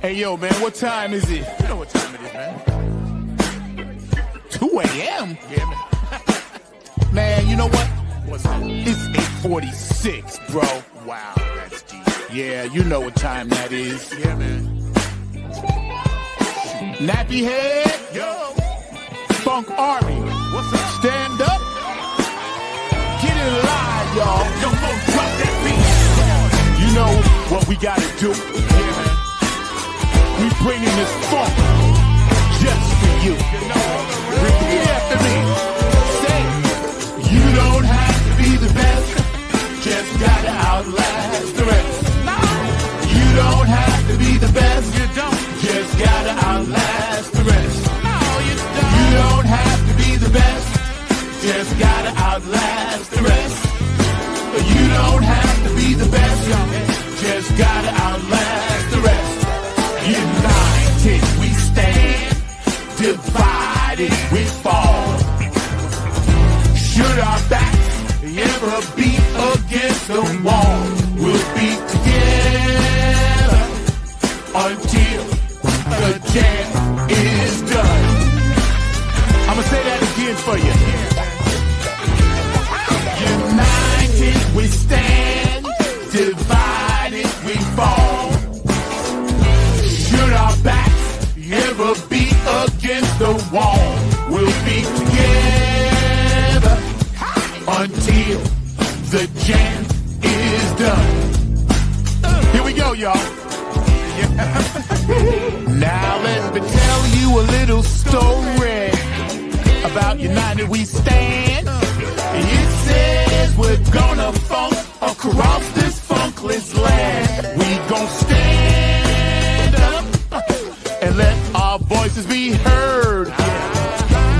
Hey, yo, man, what time is it? You know what time it is, man. 2 a.m.? Yeah, man. Man, you know what? What's that? It's 8:46, bro. Wow, that's deep. Yeah, you know what time that is. Yeah, man. Nappy head, Yo, Funk Army. what's up? Stand up. Get it live, y'all. Yo, Mo, drop that beat. You know what we gotta do. Yeah, man. We bringing this funk just for you. You know, Repeat after me. Say, you don't have to be the best, just gotta outlast the rest. You don't have to be the best, you don't. just gotta outlast the rest. No, you don't. You don't have to be the best, just gotta outlast the rest. You don't have to be the best, just gotta outlast the rest. United we stand, divided we fall. Should our backs ever be against the wall, we'll be together until the jam is done. I'ma say that again for you. United we stand, divided we fall. Should our backs ever be against the wall, we'll be together until the jam is done. Here we go, y'all. Now let me tell you a little story about United We Stand. It says we're gonna funk across this funkless land. We gon' stand up and let our voices be heard.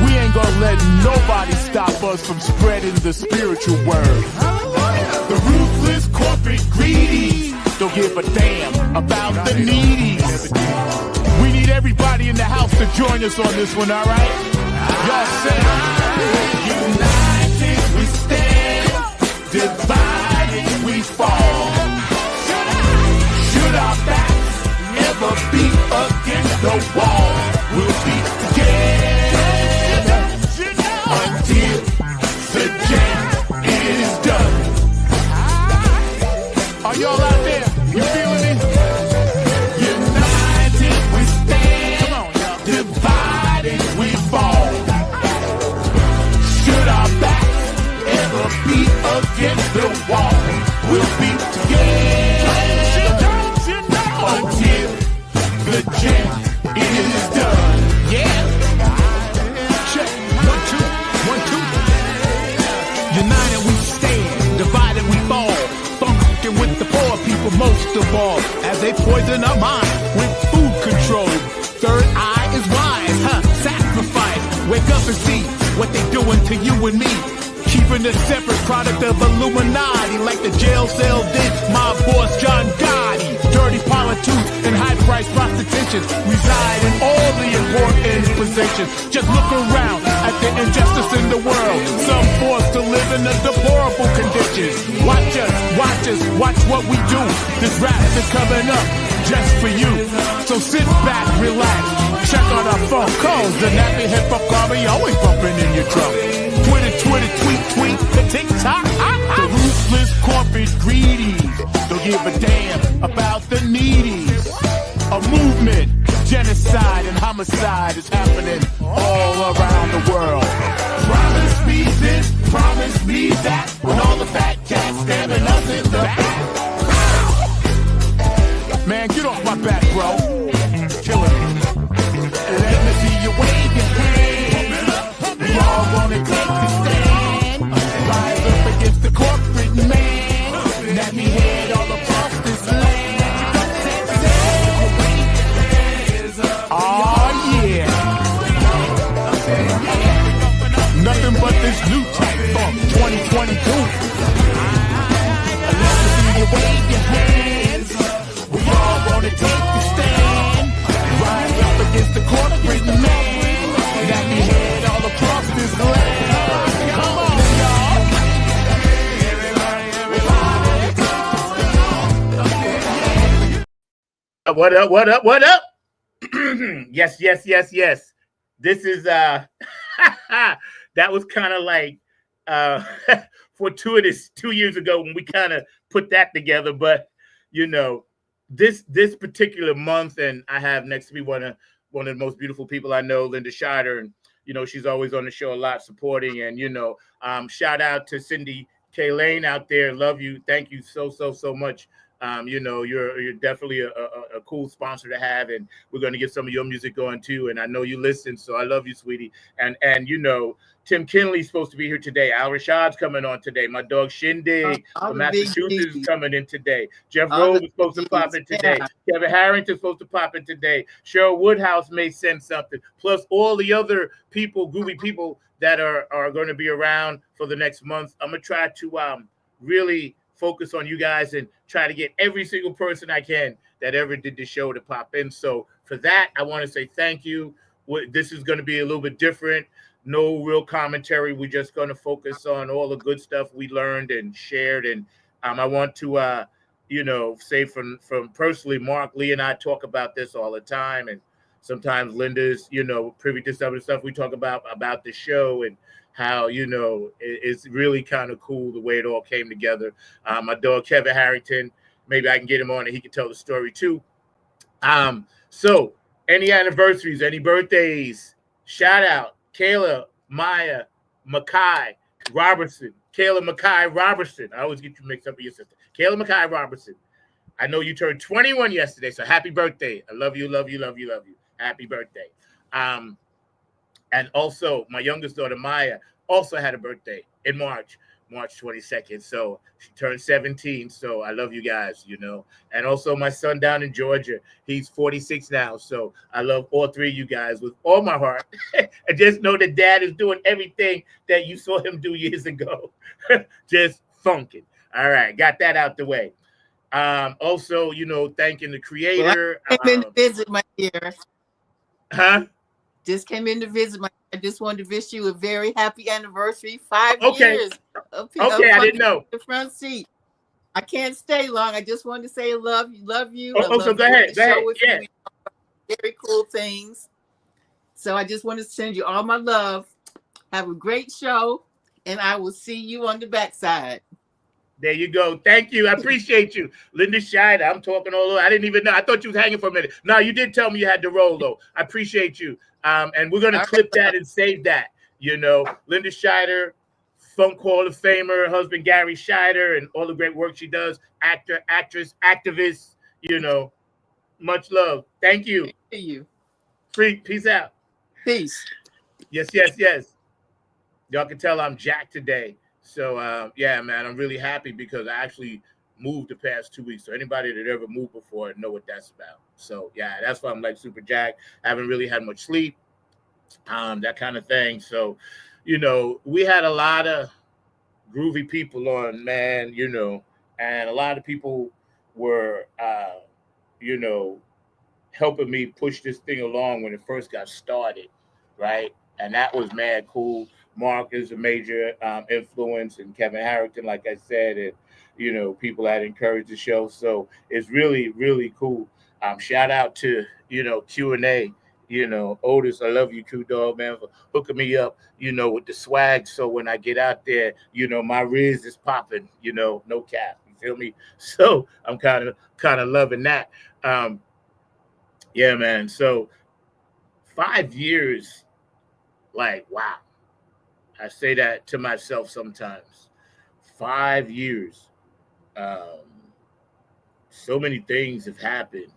We ain't gonna let nobody stop us from spreading the spiritual word. The ruthless corporate greedy don't give a damn about the needies. We need everybody in the house to join us on this one, alright? Y'all say, united we stand, divided we fall. Should our backs ever be against the wall, we'll be together until the jam is done. Are y'all out there? You feeling me? United we stand, come on, y'all. Divided we fall. Should our backs ever be against the wall, we'll be together until the jam is done. Yeah. Check. 1, 2, 1, 2. United we stand, divided we fall. Funkin' with the poor people most of all, as they poison our mind with food control. Third eye is wise, sacrifice. Wake up and see what they doing to you and me. Keeping a separate product of Illuminati, like the jail cell did my boss John Gotti. Dirty politics and high-priced prostitution reside in all the important positions. Just look around at the injustice in the world. Some forced to live in a deplorable conditions. Watch us, watch what we do. This rap is coming up just for you. So sit back, relax, check out our phone calls. The nappy hip-hop army always bumping in your drum. Twitter, tweet, the TikTok. The ruthless corporate greedies don't give a damn about the needies. A movement, genocide and homicide is happening all around the world. Promise me this, promise me that, when all the fat cats stabbing us in the back. Man, get off my back, bro. Killing me. Let me see you wave your hand. We all wanna take the stand. Rise up against the corporate man. Let me head all across this land. Oh yeah. What up? What up? What up? Yes, yes, yes, yes. This is that was kind of like uh fortuitous 2 years ago when we kind of put that together. But you know, this particular month, and I have next to me one of the most beautiful people I know, Linda Scheider, and she's always on the show a lot, supporting, and shout out to Cindy K Lane out there. Love you. Thank you so much. You're definitely a cool sponsor to have, and we're going to get some of your music going too. And I know you listen, so I love you, sweetie. And Tim Kinley's supposed to be here today. Al Rashad's coming on today. My dog Shindig All from the big Massachusetts is G's. coming in today. Jeff All Rose the is supposed to big pop G's. in today. Yeah. Kevin Harrington's supposed to pop in today. Cheryl Woodhouse may send something. Plus all the other people, groovy people that are going to be around for the next month. I'm gonna try to really focus on you guys and try to get every single person I can that ever did the show to pop in. So for that, I want to say thank you. This is going to be a little bit different. No real commentary. We're just going to focus on all the good stuff we learned and shared. And I want to, say from personally, Mark, Lee, and I talk about this all the time. And sometimes Linda's, privy to some of the stuff we talk about the show and how it's really kind of cool the way it all came together. My dog Kevin Harrington, maybe I can get him on and he can tell the story too. So any anniversaries, any birthdays, shout out Kayla, Maya, Mackay, Robertson, Kayla Mackay Robertson. I always get you mixed up with your sister. Kayla Mackay Robertson. I know you turned 21 yesterday, so happy birthday. I love you, love you, love you, love you. Happy birthday. And also, my youngest daughter, Maya, also had a birthday in March 22nd. So she turned 17. So I love you guys, And also my son down in Georgia, he's 46 now. So I love all three of you guys with all my heart. And just know that Dad is doing everything that you saw him do years ago. Just funking. All right, got that out the way. Also, thanking the creator. Well, I came in to visit, my dear. Huh? Just came in to visit. I just wanted to wish you a very happy anniversary. 5 years. Okay, I didn't know. The front seat. I can't stay long. I just wanted to say love you. So go ahead. Yeah. Very cool things. So I just want to send you all my love. Have a great show, and I will see you on the backside. There you go. Thank you. I appreciate you. Linda Scheider, I'm talking all over. I didn't even know. I thought you was hanging for a minute. No, you did tell me you had to roll, though. I appreciate you. And we're going to clip that and save that. Linda Scheider, Funk Hall of Famer, her husband Gary Scheider, and all the great work she does. Actor, actress, activist, much love. Thank you. Thank you. Peace out. Peace. Yes. Y'all can tell I'm jacked today. So, yeah, man, I'm really happy because I actually moved the past 2 weeks. So anybody that ever moved before know what that's about. So, yeah, that's why I'm like super jacked. I haven't really had much sleep, that kind of thing. So, we had a lot of groovy people on, man, and a lot of people were, helping me push this thing along when it first got started, right? And that was mad cool. Mark is a major influence, and Kevin Harrington, like I said, and people that encouraged the show. So it's really, really cool. Shout out to Q&A. Otis, I love you, Q Dog, man, for hooking me up, with the swag. So when I get out there, my Riz is popping, no cap. You feel me? So I'm kind of loving that. Yeah, man. So 5 years, like, wow. I say that to myself sometimes. 5 years. So many things have happened.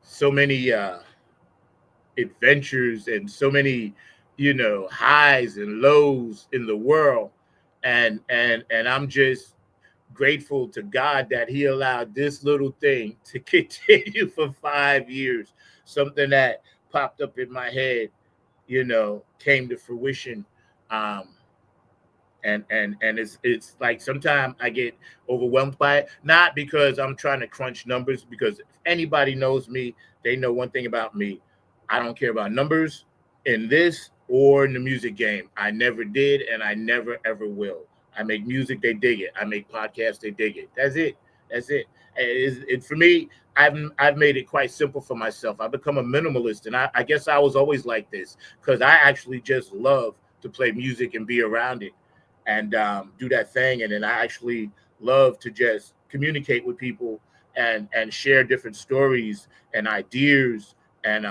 So many adventures and so many, highs and lows in the world. And I'm just grateful to God that he allowed this little thing to continue for 5 years. Something that popped up in my head, came to fruition. And it's like sometimes I get overwhelmed by it, not because I'm trying to crunch numbers, because if anybody knows me, they know one thing about me. I don't care about numbers in this or in the music game. I never did, and I never, ever will. I make music, they dig it. I make podcasts, they dig it. That's it. That's it. It for me. I've made it quite simple for myself. I've become a minimalist, and I guess I was always like this because I actually just love to play music and be around it and do that thing. And then I actually love to just communicate with people and share different stories and ideas and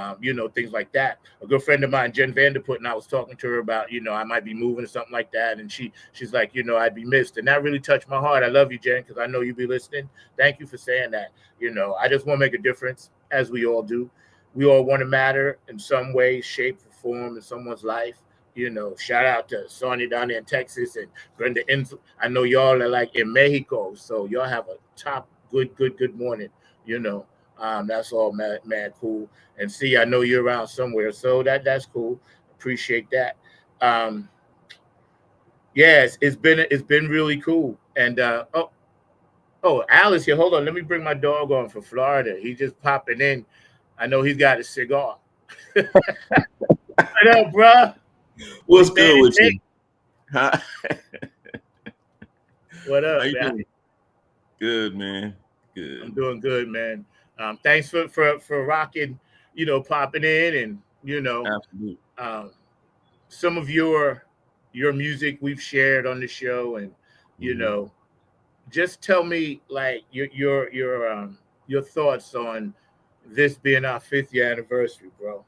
things like that. A good friend of mine, Jen Vanderput, and I was talking to her about I might be moving or something like that, and she's like, I'd be missed, and that really touched my heart. I love you, Jen, because I know you be listening. Thank you for saying that. I just want to make a difference, as we all do. We all want to matter in some way, shape, or form in someone's life. Shout out to Sonia down there in Texas and Brenda. I know y'all are like in Mexico, so y'all have a top good morning. That's all mad cool. And see, I know you're around somewhere, so that's cool. Appreciate that. Yes, it's been really cool. And Alice here. Hold on, let me bring my dog on from Florida. He's just popping in. I know he's got a cigar. What up, bro? What's good with you? Huh? What up, How you man? doing? Good, man. Good. I'm doing good, man. Thanks for rocking, popping in, and Absolutely. some of your music we've shared on the show, and just tell me like your thoughts on this being our 5th year anniversary, bro.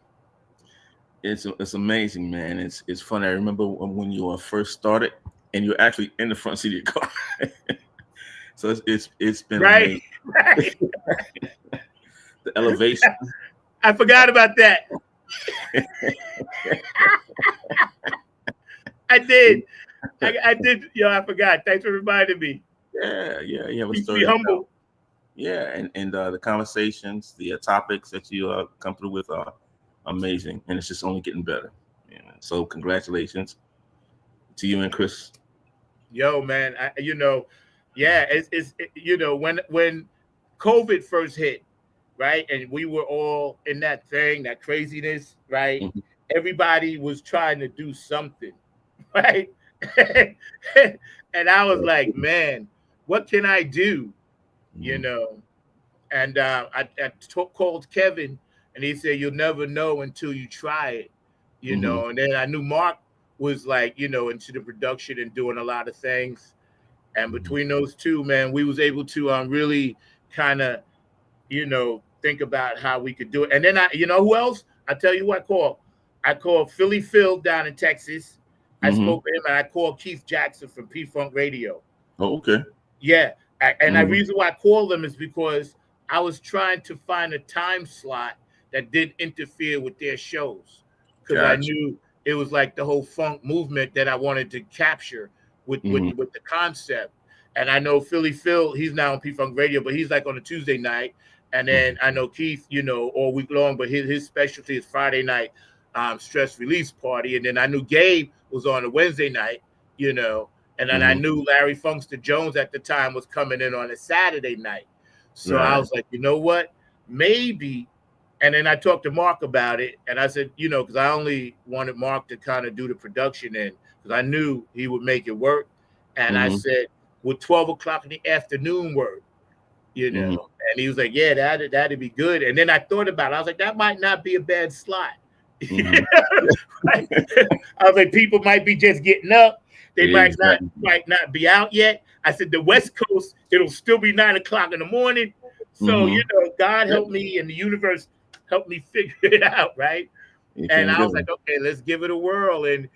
It's amazing, man. It's fun. I remember when you first started, and you're actually in the front seat of your car. So it's been right, amazing. right. The elevation. I forgot about that. I did. I did. I forgot. Thanks for reminding me. Yeah. You have a Keep story. me humble. Yeah, and the conversations, the topics that you come through with are amazing, and it's just only getting better. Yeah. So congratulations to you and Chris. Yo, man, it's when COVID first hit, right, and we were all in that thing, that craziness, right? Mhm. Everybody was trying to do something, right? And I was like, man, what can I do? And called Kevin, and he said, "You'll never know until you try it," And then I knew Mark was like, into the production and doing a lot of things. And between those two, man, we was able to really kind of, think about how we could do it. And then who else? I tell you what, I called Philly Phil down in Texas. I spoke to him, and I called Keith Jackson from P Funk Radio. Oh, okay. Yeah. And the reason why I called them is because I was trying to find a time slot that didn't interfere with their shows, because I knew it was like the whole funk movement that I wanted to capture with the concept. And I know Philly Phil, he's now on P Funk Radio, but he's like on a Tuesday night. And then I know Keith, all week long, but his specialty is Friday night stress release party. And then I knew Gabe was on a Wednesday night, and then I knew Larry Funkster Jones at the time was coming in on a Saturday night. So I was like, you know what, maybe. And then I talked to Mark about it, and I said, because I only wanted Mark to kind of do the production end, because I knew he would make it work. And I said, would 12 o'clock in the afternoon work? And he was like, yeah, that'd be good. And then I thought about it. I was like, that might not be a bad slot. Right? I was like, people might be just getting up. They might not be out yet. I said, the West Coast, it'll still be 9 o'clock in the morning. So, God help me, and the universe helped me figure it out, right? And I was like, okay, let's give it a whirl. And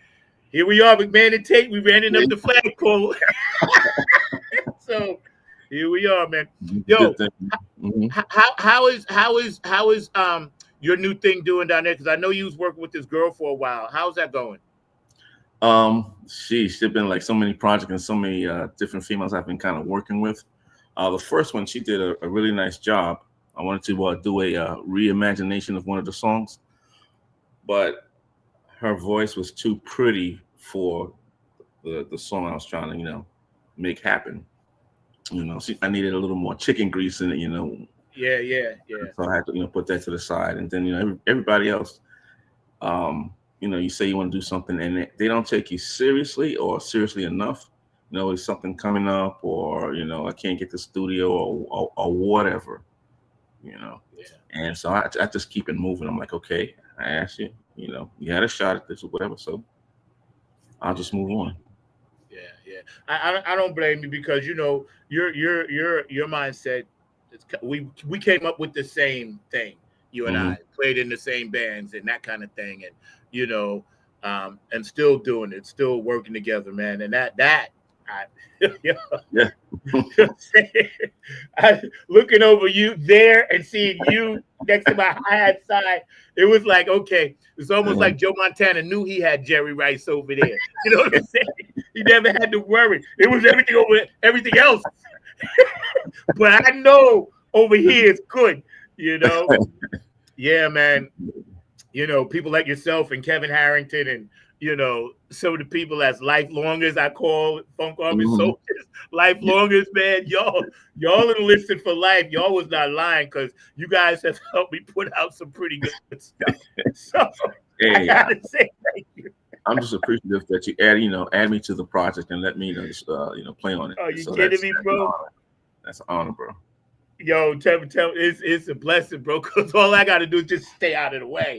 here we are, McMahon and Tate. We ran up the flagpole. So here we are, man. Yo, how is your new thing doing down there? Because I know you was working with this girl for a while. How's that going? She's been like so many projects and so many different females I've been kind of working with. The first one, she did a really nice job. I wanted to do a reimagination of one of the songs, but her voice was too pretty for the song I was trying to, make happen. I needed a little more chicken grease in it, Yeah. So I had to, put that to the side. And then, everybody else, you say you want to do something and they don't take you seriously or seriously enough, is something coming up, or I can't get the studio or whatever, Yeah. And so I just keep it moving. I'm like, okay, I asked you, you had a shot at this or whatever, so I'll just move on. Yeah. I don't blame you because your mindset. We came up with the same thing. You and Mm-hmm. I played in the same bands and that kind of thing, and and still doing it, still working together, man. And that I, Yeah. I looking over you there and seeing you next to my hi-hat side, it was like, okay, it's almost like Joe Montana knew he had Jerry Rice over there. You know what I'm saying? He never had to worry. It was everything over everything else. But I know over here it's good, Yeah, man. People like yourself and Kevin Harrington and some of the people as lifelongers, I call Funk Army Soldiers, lifelongers, man. Y'all enlisted for life. Y'all was not lying because you guys have helped me put out some pretty good stuff. So Hey, I gotta say thank you. I'm just appreciative that you add me to the project and let me just play on it. Oh, you So kidding me, bro? That's an honor, bro. Yo, tell me, it's a blessing, bro. Because all I got to do is just stay out of the way.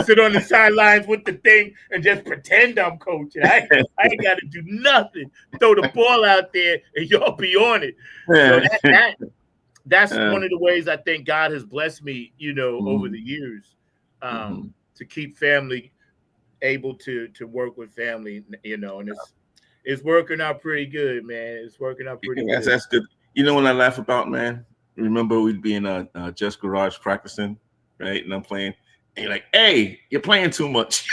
Sit on the sidelines with the thing and just pretend I'm coaching. I ain't got to do nothing. Throw the ball out there and y'all be on it. So that's one of the ways I think God has blessed me, over the years, to keep family able to work with family, and it's working out pretty good, man. It's working out pretty good. That's good. When I laugh about, man, remember we'd be in Just Garage practicing, right? And I'm playing, and you're like, hey, you're playing too much.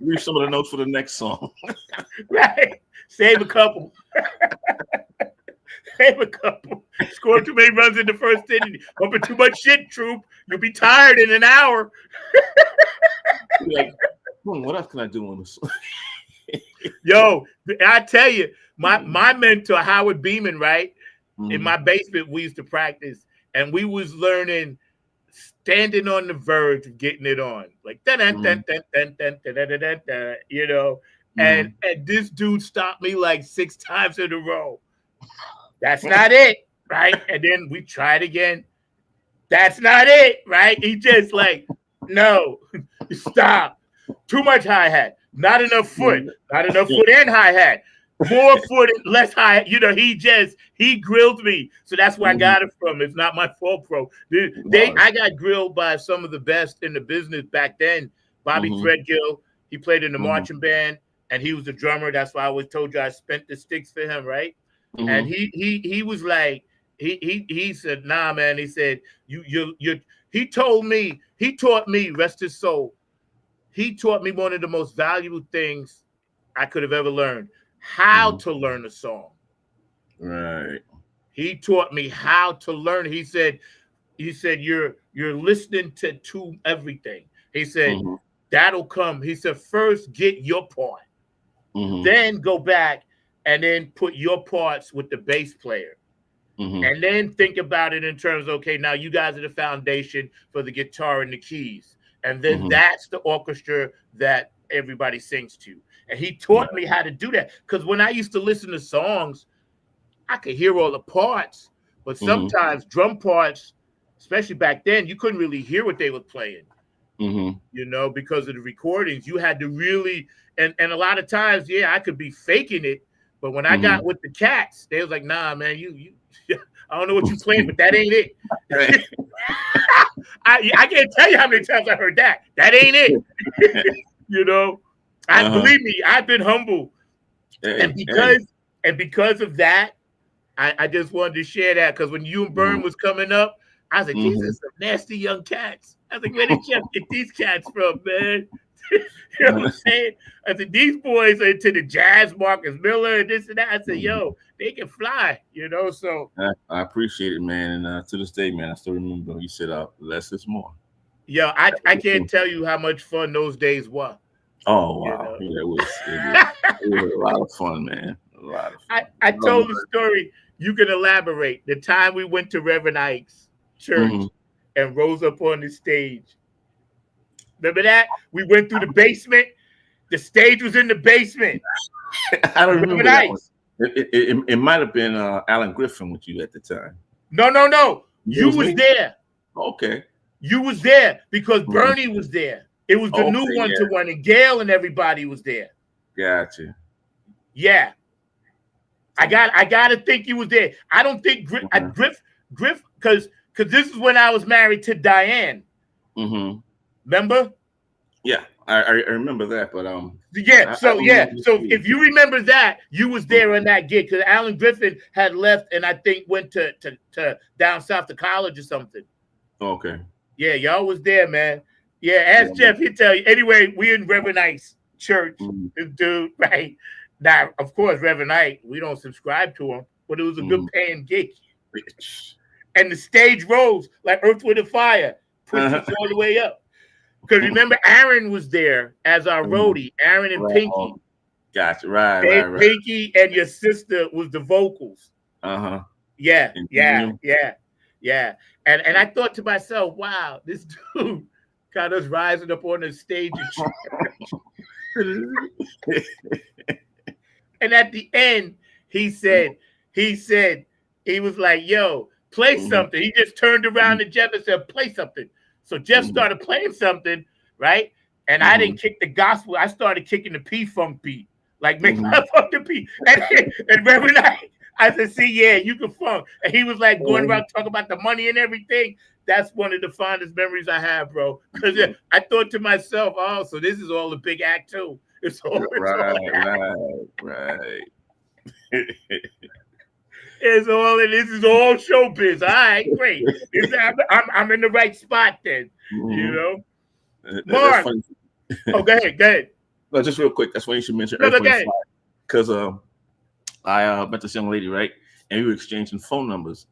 Leave some of the notes for the next song. Right. Save a couple. Save a couple. Score too many runs in the first inning. Bumping too much shit, troop. You'll be tired in an hour. You're like, what else can I do on this? Yo, I tell you, my mentor, Howard Beeman, right? In my basement, we used to practice, and we was learning standing on the verge of getting it on. Like, and this dude stopped me like 6 times in a row. That's not it, right? And then we tried again. That's not it, right? He just like, no, stop. Too much hi-hat. Not enough foot. Not enough foot and hi-hat. More foot and less hi-hat. He grilled me. So that's where I got it from. It's not my fault, bro. I got grilled by some of the best in the business back then. Bobby Threadgill. He played in the marching band, and he was the drummer. That's why I always told you I spent the sticks for him, right? And he was like, he said, nah, man. He said, he taught me, rest his soul. He taught me one of the most valuable things I could have ever learned, how to learn a song. Right. He taught me how to learn. He said, you're listening to everything. He said, that'll come. He said, first get your part, then go back and then put your parts with the bass player. And then think about it in terms of, okay, now you guys are the foundation for the guitar and the keys. And then that's the orchestra that everybody sings to. And he taught me how to do that. Because when I used to listen to songs, I could hear all the parts. But sometimes drum parts, especially back then, you couldn't really hear what they were playing. Because of the recordings. You had to really, and a lot of times, I could be faking it. But when I got with the cats, they was like, nah, man, you I don't know what you playing, but that ain't it. I can't tell you how many times I heard that. That ain't it. Believe me, I've been humble. And because of that, I just wanted to share that, because when you and Byrne was coming up, I was like, these are some nasty young cats. I was like, where did you get these cats from, man? You know what I'm saying? I said, these boys are into the jazz, Marcus Miller, and this and that. I said, yo, they can fly, so. I appreciate it, man. And to this day, man, I still remember you said, less is more. Yeah, I can't tell you how much fun those days were. Oh, wow. Yeah, it was a lot of fun, man. A lot of fun. I told the story. You can elaborate. The time we went to Reverend Ike's church and rose up on the stage. Remember that? We went through the basement. The stage was in the basement. I don't remember that one. Nice. It might have been Alan Griffin with you at the time. No. You was me? there. Okay. You was there because Bernie was there. It was the new Okay, one yeah. to one, and Gail and everybody was there. Gotcha. Yeah. I gotta think you was there. I don't think Griff, because this is when I was married to Diane. Mm-hmm. Remember? Yeah, I remember that, but yeah. So if you remember that, you was there on that gig because Alan Griffin had left and I think went to down south to college or something. Okay. Yeah, y'all was there, man. Yeah, ask Jeff, he'll tell you. Anyway, we in Reverend Ike's church. This dude, right? Now, of course, Reverend Ike, we don't subscribe to him, but it was a good paying gig. And the stage rose like Earth, Wind, and Fire, pushed us all the way up. Because remember, Aaron was there as our roadie, Aaron and Pinky. Gotcha, right. Pinky and your sister was the vocals. Yeah. And I thought to myself, wow, this dude got us rising up on the stage. And at the end, he was like, yo, play something. He just turned around to Jeff and said, play something. So Jeff started playing something, right? And I didn't kick the gospel. I started kicking the P-Funk beat. Like, make my funk the beat. And Reverend I said, see, yeah, you can funk. And he was like going around talking about the money and everything. That's one of the fondest memories I have, bro. Because I thought to myself, oh, so this is all a big act too. It's all right. It's all, and this is all showbiz. All right, great. I'm in the right spot then, you know. Mark, go ahead. No, just real quick. That's why you should mention Earth, Wind, and Fire. Because I met this young lady, right, and we were exchanging phone numbers,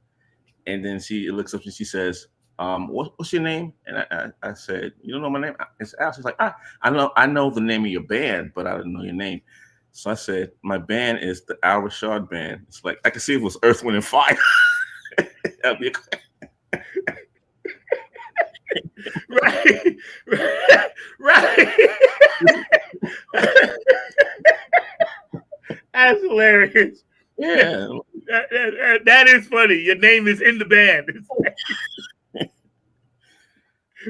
and then she looks up and she says, "What's your name?" And I said, "You don't know my name?" It's Al. She's like, I know the name of your band, but I didn't know your name." So I said, my band is the Al Rashad Band. It's like, I could see it was Earth, Wind, and Fire. That'd be right. That's hilarious. Yeah. That is funny. Your name is in the band.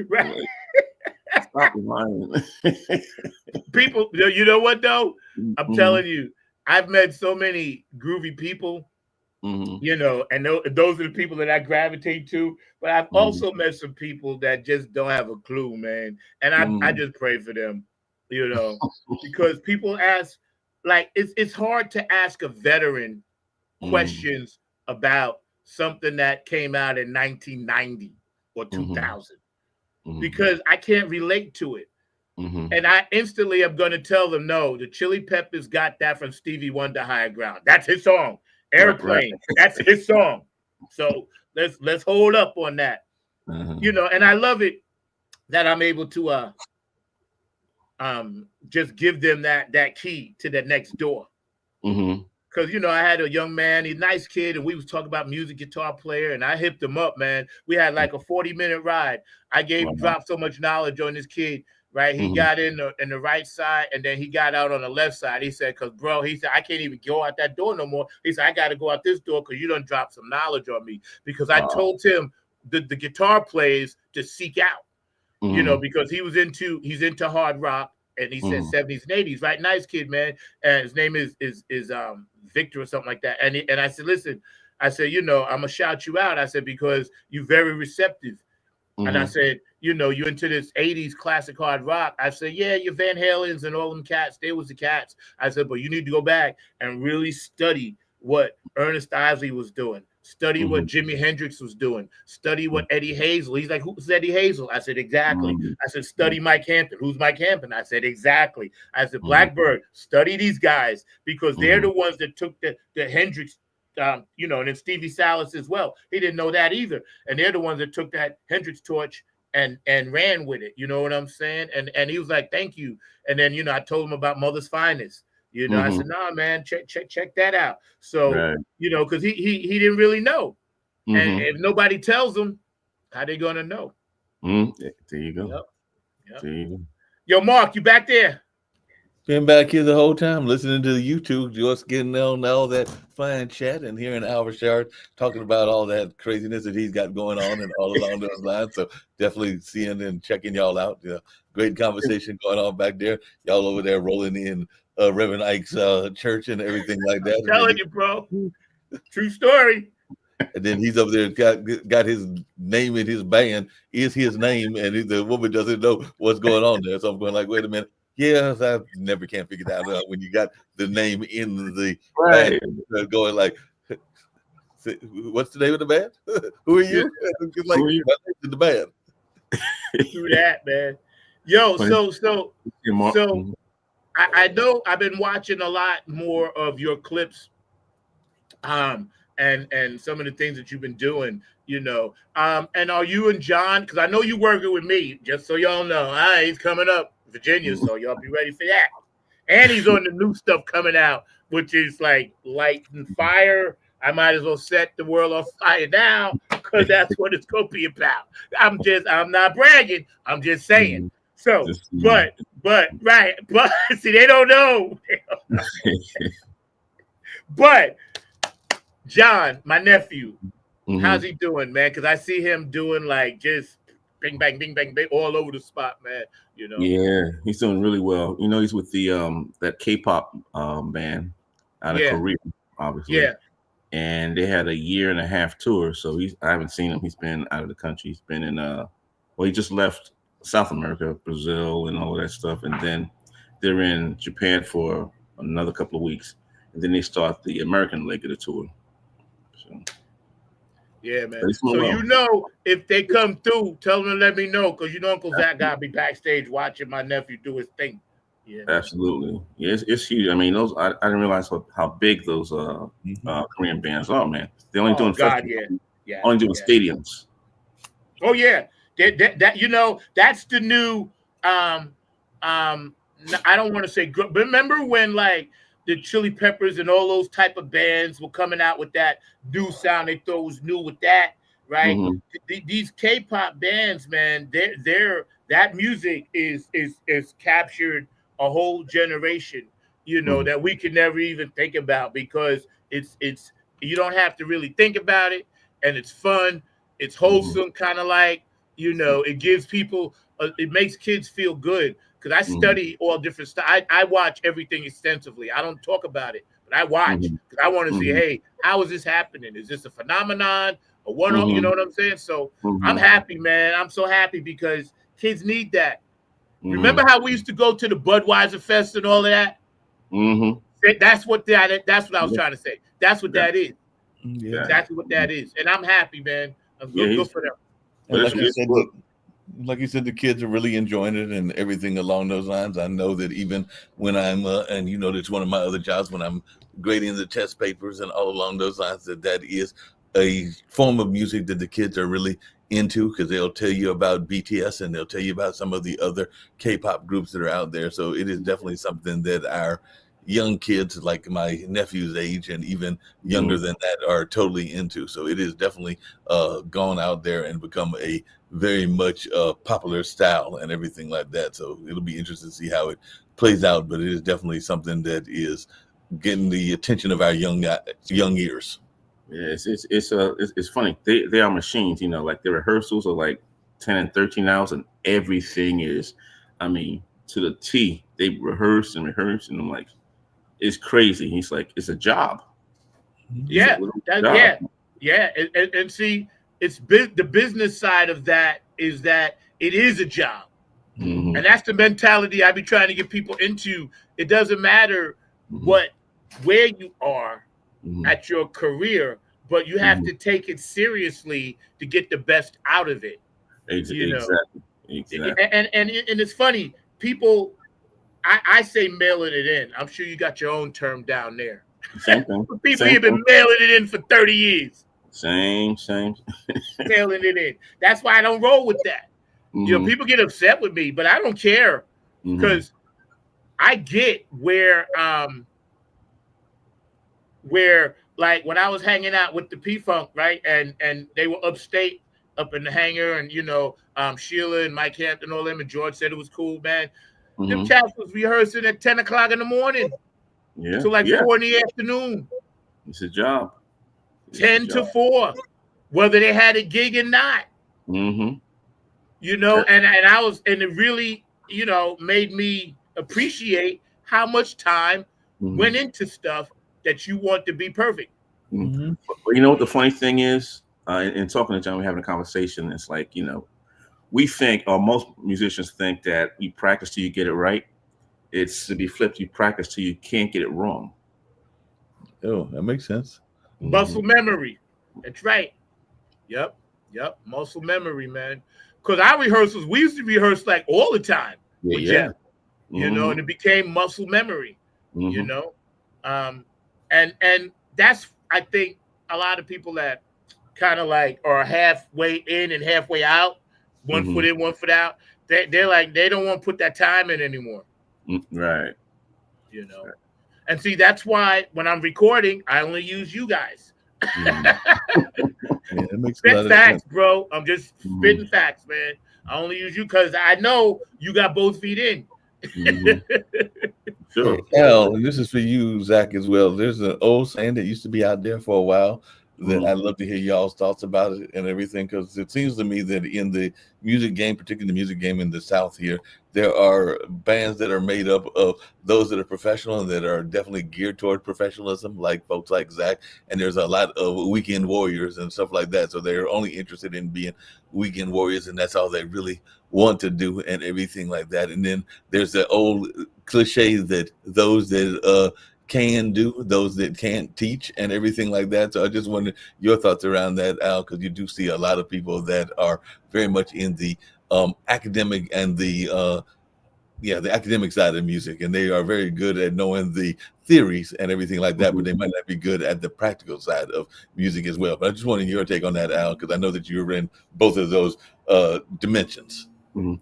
Right. Stop lying. People, you know what though? I'm telling you, I've met so many groovy people, you know, and those are the people that I gravitate to. But I've also met some people that just don't have a clue, man. And I just pray for them, you know, because people ask, like, it's hard to ask a veteran questions about something that came out in 1990 or 2000. Because I can't relate to it. And I instantly am going to tell them, no, the Chili Peppers got that from Stevie Wonder, Higher Ground. That's his song. Airplane, that's his song. So let's hold up on that. You know, and I love it that I'm able to just give them that key to the next door. Because, you know, I had a young man, he's a nice kid, and we was talking about music, guitar player, and I hipped him up, man. We had like a 40-minute ride. I dropped so much knowledge on this kid, right? He got in the right side, and then he got out on the left side. He said, because, bro, he said, I can't even go out that door no more. He said, I got to go out this door because you done dropped some knowledge on me. Because I told him the guitar players to seek out, you know, because he's into hard rock. And he said 70s and 80s, right? Nice kid, man. And his name is Victor or something like that. And I said, listen, I said, you know, I'm gonna shout you out. I said, because you're very receptive. And I said, you know, you into this 80s classic hard rock. I said, yeah, your Van Halens and all them cats, they was the cats. I said, but you need to go back and really study what Ernest Isley was doing. Study what Jimi Hendrix was doing. Study what Eddie Hazel. He's like, who's Eddie Hazel? I said, exactly. I said, study Mike Hampton. Who's Mike Hampton? I said, exactly. I said, Blackbird, study these guys because they're the ones that took the Hendrix, you know, and then Stevie Salas as well. He didn't know that either. And they're the ones that took that Hendrix torch and ran with it. You know what I'm saying? And he was like, thank you. And then, you know, I told him about Mother's Finest. You know, I said, nah, man, check that out. So, you know, because he didn't really know. And if nobody tells him, how they going to know? There you go. Yep. There you go. Yo, Mark, you back there? Been back here the whole time listening to the YouTube, just getting on all that fine chat and hearing Albert Shard talking about all that craziness that he's got going on and all along those lines. So definitely seeing and checking y'all out. Yeah, great conversation going on back there. Y'all over there rolling in Reverend Ike's church and everything like that. Telling you, bro. True story. And then he's up there got his name in his band, is his name, and the woman doesn't know what's going on there. So I'm going like, wait a minute. Yes, I never can figure that out when you got the name in the Right. band going like, what's the name of the band? Who are you? It's like, Who are you? my name's in the band. Do that, man. Yo, so I know I've been watching a lot more of your clips, and some of the things that you've been doing, you know. And are you and John? Because I know you working with me. Just so y'all know, all right, he's coming up, Virginia. So y'all be ready for that. And he's on the new stuff coming out, which is like light and fire. I might as well set the world on fire now because that's what it's gonna be about. I'm not bragging. I'm just saying. So, but see, they don't know. But John, my nephew, how's he doing, man? Because I see him doing like just bing bang, bing bang, bing all over the spot, man. You know. Yeah, he's doing really well. You know, he's with the that K-pop band out of Korea, obviously. Yeah. And they had a 1.5-year tour. So I haven't seen him. He's been out of the country. He's been in he just left South America, Brazil, and all of that stuff. And then they're in Japan for another couple of weeks. And then they start the American leg of the tour. So, yeah, man. So you know, if they come through, tell them to let me know, because you know Uncle Zach got to be backstage watching my nephew do his thing. Yeah, absolutely. Yeah, it's huge. I mean, those I didn't realize how big those Korean bands are, man. They only doing only doing stadiums. Oh yeah, that you know, that's the new. I don't want to say good, but remember when like the Chili Peppers and all those type of bands were coming out with that new sound? They thought was new with that, right? These K-pop bands, man, they're that music is captured a whole generation, you know, that we could never even think about, because it's you don't have to really think about it, and it's fun, it's wholesome, kind of like, you know, it gives people it makes kids feel good, because I study all different stuff. I watch everything extensively. I don't talk about it, but I watch because I want to see, hey, how is this happening? Is this a phenomenon, or one you know what I'm saying? So I'm happy, man. I'm so happy because kids need that. Remember how we used to go to the Budweiser Fest and all of that? That's what I was trying to say. That's what that is. Yeah. Exactly what that is. And I'm happy, man. I'm good for them. And like you said, the kids are really enjoying it and everything along those lines. I know that even when I'm, and you know, that's one of my other jobs, when I'm grading the test papers and all along those lines, that is a form of music that the kids are really into, because they'll tell you about BTS and they'll tell you about some of the other K-pop groups that are out there. So it is definitely something that our young kids, like my nephew's age and even younger than that, are totally into. So it is definitely gone out there and become a very much popular style and everything like that. So it'll be interesting to see how it plays out, but it is definitely something that is getting the attention of our young ears. Yeah, it's funny. They are machines, you know, like their rehearsals are like 10 and 13 hours, and everything is, I mean, to the T. They rehearse, and I'm like, it's crazy. He's like, it's a job. Yeah, and see, it's the business side of that is that it is a job, and that's the mentality I be trying to get people into. It doesn't matter where you are at your career, but you have to take it seriously to get the best out of it. Exactly. And it's funny, people. I say mailing it in. I'm sure you got your own term down there. Same thing. People have been mailing it in for 30 years. Same. Mailing it in. That's why I don't roll with that. You know, people get upset with me, but I don't care, because I get where like when I was hanging out with the P-Funk, right, and they were upstate, up in the hangar, and you know, Sheila and Mike Hampton, all them, and George said it was cool, man. Them Hmm. cats was rehearsing at 10 o'clock in the morning Yeah, to like yeah. 4 in the afternoon, It's a job. It's a 10 to job. 4, whether they had a gig or not. Hmm. You know, and I was, and it really, you know, made me appreciate how much time Hmm. went into stuff that you want to be perfect. Mhm. But you know what the funny thing is? In talking to John, we're having a conversation. It's like, we think, or most musicians think, that you practice till you get it right. It's to be flipped. You practice till you can't get it wrong. Oh, that makes sense. Hmm. Muscle memory. That's right. Yep. Yep. Muscle memory, man. Because our rehearsals, we used to rehearse like all the time Yeah, with yeah. Jeff, you know, Hmm. and it became muscle memory, you Hmm. know. Um, and that's, I think, a lot of people that kind of like are halfway in and halfway out, one Hmm. foot in, one foot out. They're like, they don't want to put that time in anymore, Right. you know. And see, that's why when I'm recording, I only use you guys. Hmm. Yeah, that makes a Spit lot of sense. facts, bro. I'm just Hmm. spitting facts, man. I only use you because I know you got both feet in. Hmm. Hey, Sure. Al, this is for you, Zach, as well. There's an old saying that used to be out there for a while that Hmm. I'd love to hear y'all's thoughts about it and everything, because it seems to me that in the music game, particularly the music game in the South here, there are bands that are made up of those that are professional and that are definitely geared toward professionalism, like folks like Zach. And there's a lot of weekend warriors and stuff like that. So they're only interested in being weekend warriors, and that's all they really want to do and everything like that. And then there's the old cliche that those that can do, those that can't teach, and everything like that. So I just wonder your thoughts around that, Al, because you do see a lot of people that are very much in the academic and the academic side of music, and they are very good at knowing the theories and everything like that, but they might not be good at the practical side of music as well. But I just wanted your take on that, Al, because I know that you're in both of those dimensions. Hmm.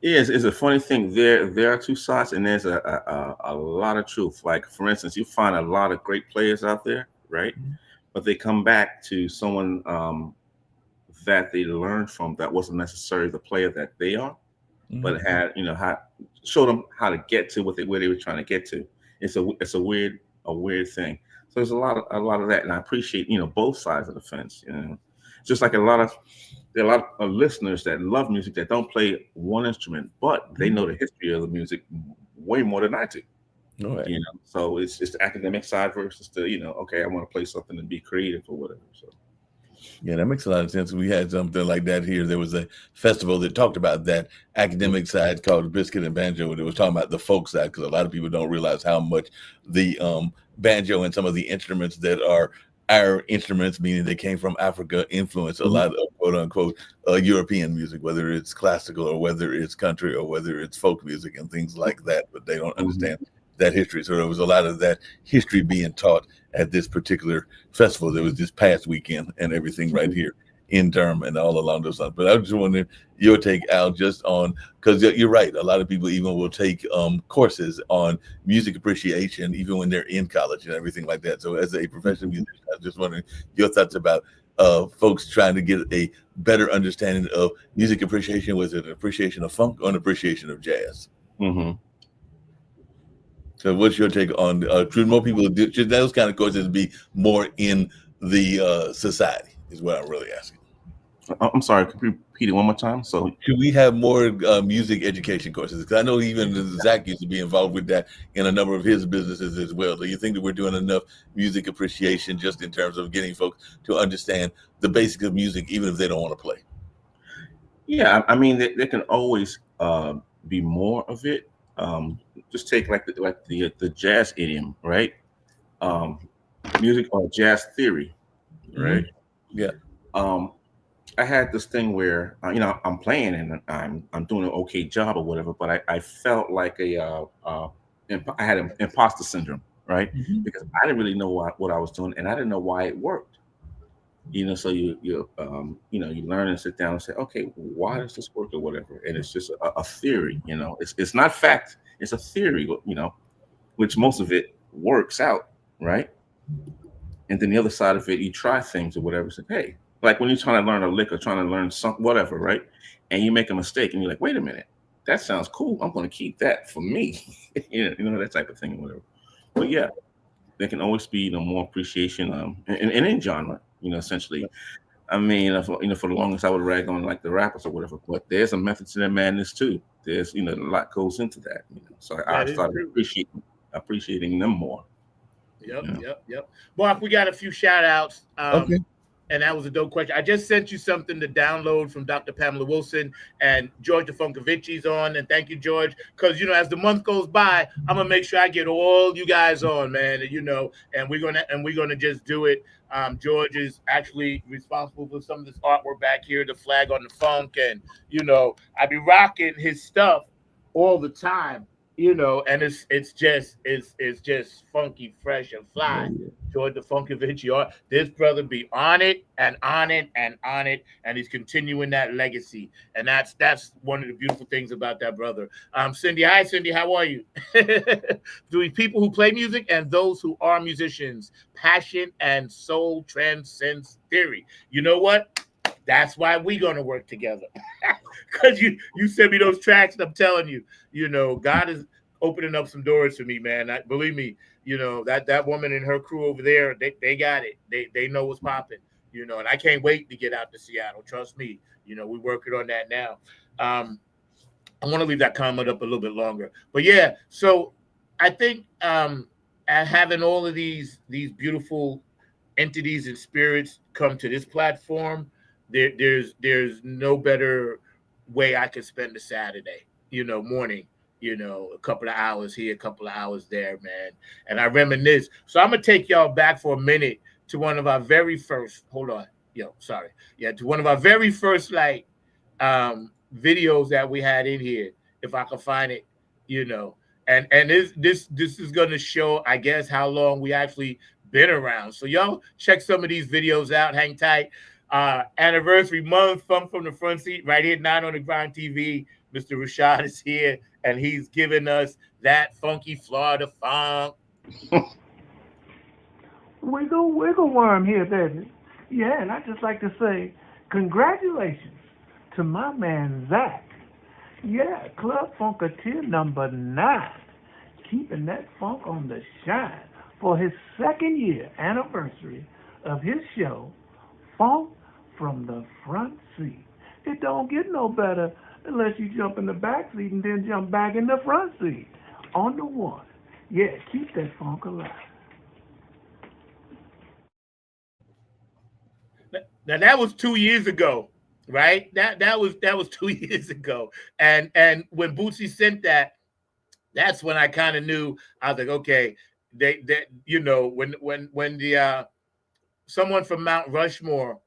Yeah, it's a funny thing. There are two sides, and there's a lot of truth. Like, for instance, you find a lot of great players out there, right? But they come back to someone that they learned from that wasn't necessarily the player that they are, but Mhm. had, how showed them how to get to where they were trying to get to. It's a weird thing. So there's a lot of that, and I appreciate, both sides of the fence. Just like there are a lot of listeners that love music that don't play one instrument, but they know the history of the music way more than I do. All right. So it's the academic side versus the, okay, I want to play something and be creative or whatever. So. Yeah, that makes a lot of sense. We had something like that here. There was a festival that talked about that academic side called Biscuit and Banjo, and it was talking about the folk side, because a lot of people don't realize how much the banjo and some of the instruments that are our instruments, meaning they came from Africa, influence a Mhm. lot of quote unquote European music, whether it's classical or whether it's country or whether it's folk music and things like that. But they don't Mhm. understand that history. So there was a lot of that history being taught at this particular festival that was this past weekend and everything right here in Durham and all along those lines. But I was just wondering your take, Al, just on, because you're right, a lot of people even will take courses on music appreciation even when they're in college and everything like that. So as a professional musician, I was just wondering your thoughts about folks trying to get a better understanding of music appreciation. Was it an appreciation of funk or an appreciation of jazz? Mhm. So what's your take on should more people do, should those kind of courses be more in the society is what I'm really asking. I'm sorry. Could you repeat it one more time? So. Should we have more music education courses? Because I know even Zach used to be involved with that in a number of his businesses as well. Do you think that we're doing enough music appreciation just in terms of getting folks to understand the basics of music, even if they don't want to play? Yeah, I mean, there can always be more of it. Just take like the jazz idiom, right? Um, Music or jazz theory, Hmm. right? Yeah. Um, I had this thing where I'm playing and I'm doing an okay job or whatever, but I felt like I had an imposter syndrome, right? Hmm. Because I didn't really know what I was doing, and I didn't know why it worked. So you learn and sit down and say, okay, why does this work or whatever? And it's just a theory. It's not fact. It's a theory. Which most of it works out, right? And then the other side of it, you try things or whatever. Say, hey, like when you're trying to learn a lick or trying to learn something, whatever, right? And you make a mistake, and you're like, wait a minute. that sounds cool. I'm going to keep that for me. You know, that type of thing or whatever. But yeah, there can always be, you know, more appreciation in any genre, you know, essentially. I mean, you know, for the longest I would rag on like the rappers or whatever, but there's a method to their madness too. There's, you know, a lot goes into that. You know? So I That is started true. appreciating them more. Yep, You know? yep. Mark, we got a few shout outs. Okay. And that was a dope question. I just sent you something to download from Dr. Pamela Wilson, and George DeFuncavici's on. And thank you, George, because, you know, as the month goes by, I'm gonna make sure I get all you guys on, man. And, you know, and we're gonna just do it. George is actually responsible for some of this artwork back here, the flag on the funk, and, you know, I be rocking his stuff all the time. You know, and it's just funky, fresh, and fly. George DeFuncavici, this brother be on it and on it and on it, and he's continuing that legacy. And that's one of the beautiful things about that brother. Cindy, hi Cindy, how are you? Do people who play music and those who are musicians, passion and soul transcends theory. You know what? That's why we're gonna work together. Because you send me those tracks, and I'm telling you, you know, God is opening up some doors for me, man. Believe me, you know, that woman and her crew over there, they got it. They know what's popping, you know, and I can't wait to get out to Seattle. Trust me, you know, we're working on that now. I want to leave that comment up a little bit longer, but yeah. So I think having all of these beautiful entities and spirits come to this platform, there's no better way I could spend a Saturday, you know, morning, you know, a couple of hours here, a couple of hours there, man. And I reminisce. So I'm gonna take y'all back for a minute to one of our very first, to one of our very first like videos that we had in here, if I can find it, you know. And this is gonna show, I guess, how long we actually been around. So y'all check some of these videos out, hang tight. Anniversary month, Funk from the Front Seat, right here, 9 on the Grind TV. Mr. Rashad is here, and he's giving us that funky Florida funk. Wiggle worm here, baby. Yeah, and I'd just like to say congratulations to my man Zach. Yeah, Club Funketeer number 9, keeping that funk on the shine for his 2nd year anniversary of his show, Funk from the Front Seat. It don't get no better unless you jump in the back seat and then jump back in the front seat. On the one. Yeah, keep that funk alive. Now that was 2 years ago, right? That was 2 years ago. And when Bootsy sent that, that's when I kind of knew. I was like, okay, they you know, when the someone from Mount Rushmore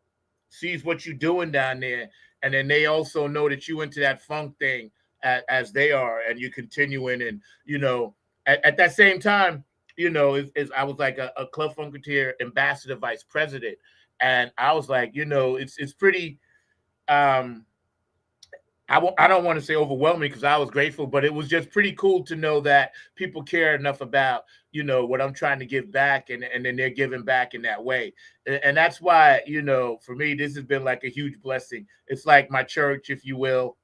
sees what you're doing down there, and then they also know that you into that funk thing as they are, and you continuing, and you know, at that same time, you know, I was like a Club Funketeer ambassador, vice president, and I was like, you know, it's pretty. I don't want to say overwhelming because I was grateful, but it was just pretty cool to know that people care enough about, you know, what I'm trying to give back, and then they're giving back in that way. And that's why, you know, for me, this has been like a huge blessing. It's like my church, if you will,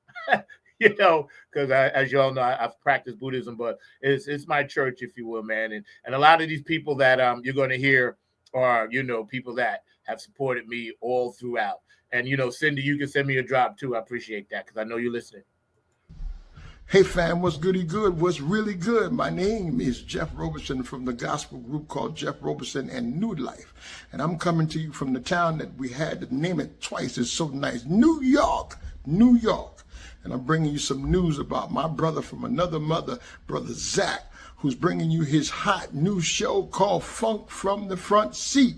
you know, because as you all know, I've practiced Buddhism, but it's my church, if you will, man. And a lot of these people that you're going to hear are, you know, people that have supported me all throughout. And, you know, Cindy, you can send me a drop too. I appreciate that because I know you're listening. Hey fam, what's goody good? What's really good? My name is Jeff Roberson from the gospel group called Jeff Roberson and New Life. And I'm coming to you from the town that we had to name it twice. It's so nice. New York, New York. And I'm bringing you some news about my brother from another mother, Brother Zach, who's bringing you his hot new show called Funk from the Front Seat.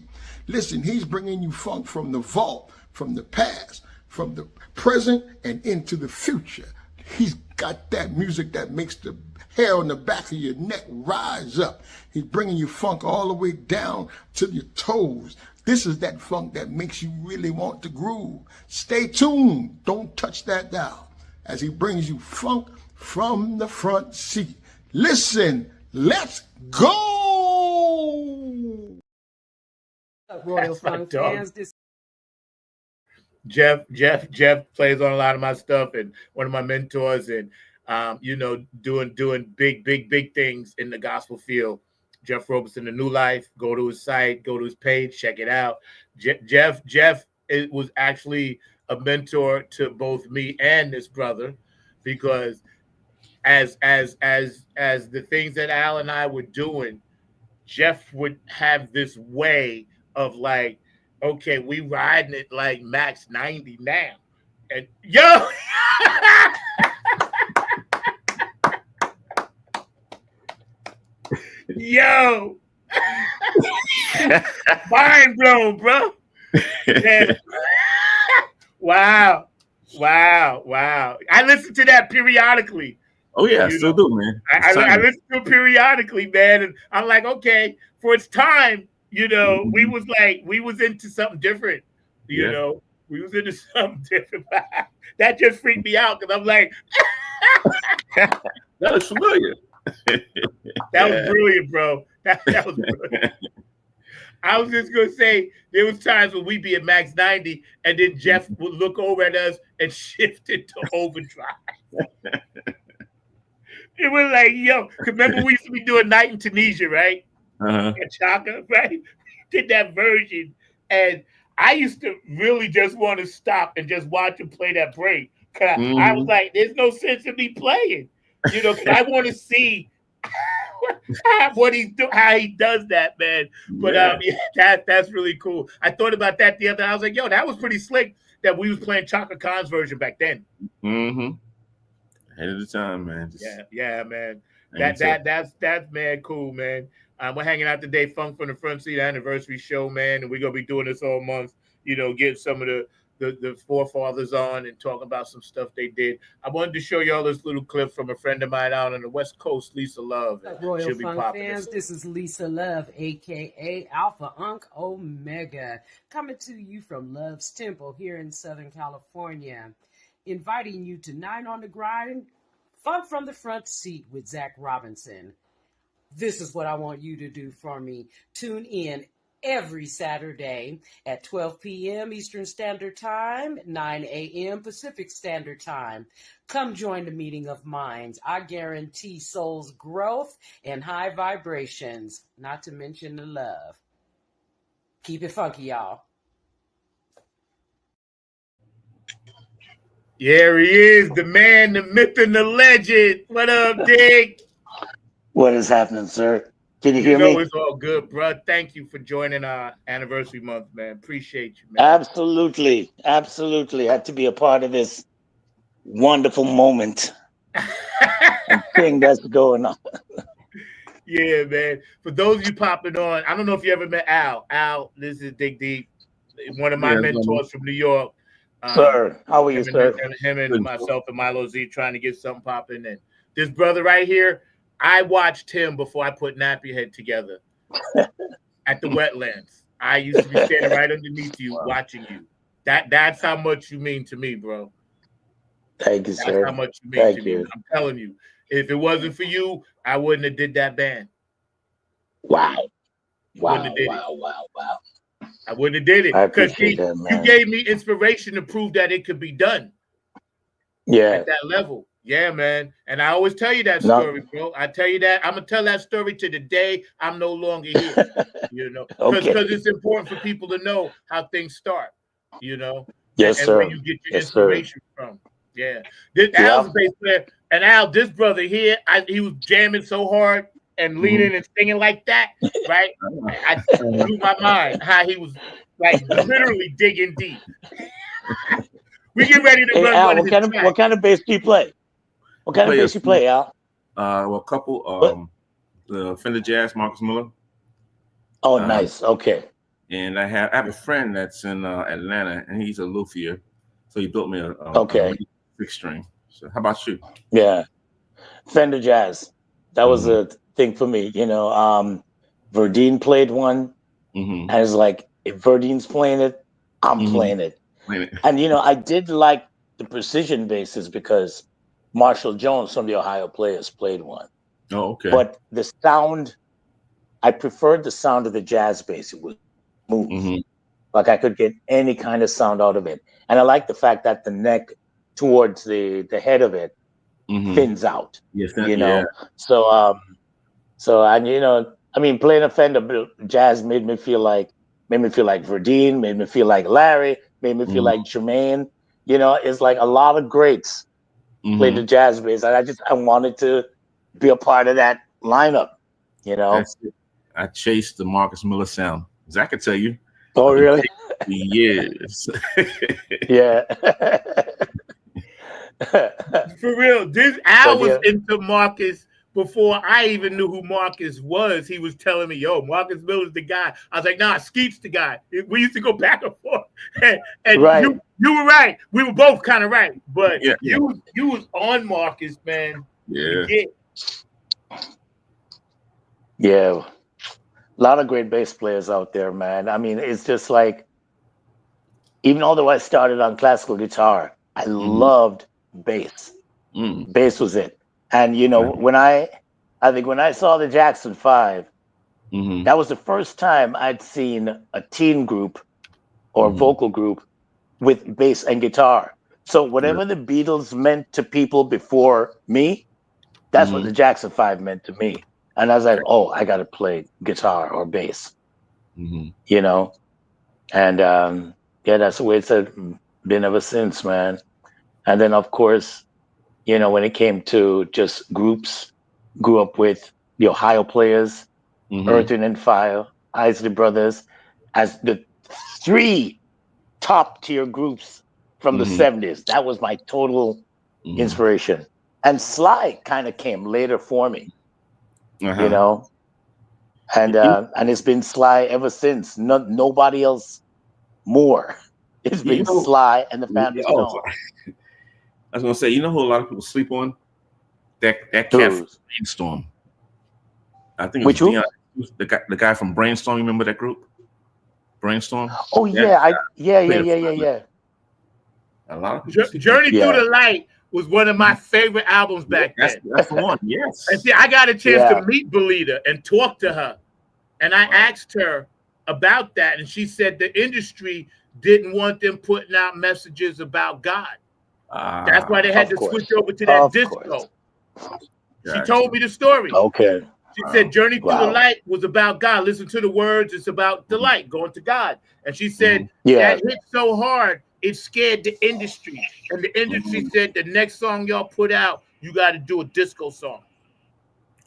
Listen, he's bringing you funk from the vault, from the past, from the present, and into the future. He's got that music that makes the hair on the back of your neck rise up. He's bringing you funk all the way down to your toes. This is that funk that makes you really want to groove. Stay tuned. Don't touch that dial as he brings you funk from the front seat. Listen, let's go! Royal Funk fans, Jeff plays on a lot of my stuff and one of my mentors, and you know, doing big things in the gospel field. Jeff Roberson, The New Life. Go to his site, go to his page, check it out. Jeff it was actually a mentor to both me and this brother, because as the things that Al and I were doing, Jeff would have this way of like, okay, we riding it like max 90 now. And yo, yo, mind blown, bro. Yeah. Wow. I listen to that periodically. Oh yeah, I still do, man. I listen to it periodically, man, and I'm like, okay, for its time, you know, we was into something different, you know, we was into something different. That just freaked me out because I'm like, that was familiar. That was brilliant, bro. That was brilliant. I was just gonna say there was times when we'd be at max 90, and then Jeff would look over at us and shift it to overdrive. It was like, yo, remember we used to be doing Night in Tunisia, right? At Chaka, right? We did that version, and I used to really just want to stop and just watch him play that break. Cause I was like, there's no sense in me playing, you know, because I want to see what he's doing, how he does that, man. But that's really cool. I thought about that the other day. I was like, yo, that was pretty slick that we was playing Chaka Khan's version back then. Ahead of the time, man. Yeah, man. That's man, cool, man. We're hanging out today, Funk from the Front Seat anniversary show, man, and we're gonna be doing this all month. You know, get some of the forefathers on and talk about some stuff they did. I wanted to show y'all this little clip from a friend of mine out on the West Coast, Lisa Love. Royal Funk fans, this is Lisa Love, aka Alpha Unk Omega, coming to you from Love's Temple here in Southern California, inviting you to 9 on the Grind, Funk from the Front Seat with Zach Robinson. This is what I want you to do for me. Tune in every Saturday at 12 p.m. Eastern Standard Time, 9 a.m. Pacific Standard Time. Come join the meeting of minds. I guarantee soul's growth and high vibrations, not to mention the love. Keep it funky, y'all. Here he is, the man, the myth, and the legend. What up, Dick? What is happening, sir? Can you hear me? It's all good, bro. Thank you for joining our anniversary month, man. Appreciate you, man. Absolutely. Had to be a part of this wonderful moment and thing that's going on. Yeah, man. For those of you popping on, I don't know if you ever met Al. Al, this is Dig Deep, one of my mentors from New York. Sir, how are you, sir? Him and myself and Milo Z trying to get something popping. And this brother right here, I watched him before I put Nappy Head together at the wetlands. I used to be standing right underneath you, watching you. That's how much you mean to me, bro. Thank you, sir. That's how much you mean to me. I'm telling you, if it wasn't for you, I wouldn't have did that band. Wow. I wouldn't have did it because you gave me inspiration to prove that it could be done. Yeah, at that level. Yeah, man. And I always tell you that story, bro. I tell you that. I'm gonna tell that story to the day I'm no longer here. You know, because it's important for people to know how things start. You know, yes, and sir. Where you get your inspiration from. Yeah, this Al's a bass player, and Al, this brother here, he was jamming so hard and leaning and singing like that, right? I blew my mind how he was like literally digging deep. We get ready to run Al, one what kind of bass do you play? What kind of bass you play, Al? Well, a couple. The Fender Jazz, Marcus Miller. Oh, nice. Okay. And I have a friend that's in Atlanta, and he's a luthier, so he built me a 6-string. So, how about you? Yeah, Fender Jazz. That was a thing for me. You know, Verdine played one, and it's like if Verdine's playing it, I'm playing it. And you know, I did like the precision basses because Marshall Jones from the Ohio Players played one. Oh, okay. But the sound, I preferred the sound of the jazz bass. It was smooth. Like I could get any kind of sound out of it. And I like the fact that the neck towards the head of it thins out. Yes, You yeah. know, so and I mean, playing a Fender Jazz made me feel like Verdine, made me feel like Larry, made me feel like Jermaine. You know, it's like a lot of greats played the jazz bass, and I wanted to be a part of that lineup. You know, That's it. I chased the Marcus Miller sound. Zach could tell you. Oh, really? Years. Yeah. For real, I was into Marcus before I even knew who Marcus was. He was telling me, "Yo, Marcus Miller's the guy." I was like, "Nah, Skeet's the guy." We used to go back and forth, and right. you were right. We were both kind of right, but Yeah. you was on Marcus, man. Yeah. Yeah. A lot of great bass players out there, man. I mean, it's just like, even although I started on classical guitar, I loved bass. Bass was it. And when I think when I saw the Jackson 5, that was the first time I'd seen a teen group or vocal group with bass and guitar. So whatever the Beatles meant to people before me, that's what the Jackson 5 meant to me. And I was like, oh, I got to play guitar or bass, And that's the way it's been ever since, man. And then, of course, when it came to just groups, grew up with the Ohio Players, Earth, Wind, and Fire, Isley Brothers, as the 3 top tier groups from the 70s. That was my total inspiration. And Sly kind of came later for me, and it's been Sly ever since. Nobody else more. It's been Sly and the Family Stone. I was gonna say, who a lot of people sleep on? That cat from Brainstorm. I think it was the guy from Brainstorm. You remember that group? Brainstorm. Oh yeah, yeah. A lot of people Journey Through the Light was one of my favorite albums back then. That's the one. Yes. And see, I got a chance to meet Belita and talk to her, and I asked her about that, and she said the industry didn't want them putting out messages about God. That's why they had to switch over to that disco. She told me the story. Okay. She said Journey Through the Light was about God. Listen to the words. It's about the light, going to God. And she said that hit so hard, it scared the industry. And the industry said the next song y'all put out, you got to do a disco song.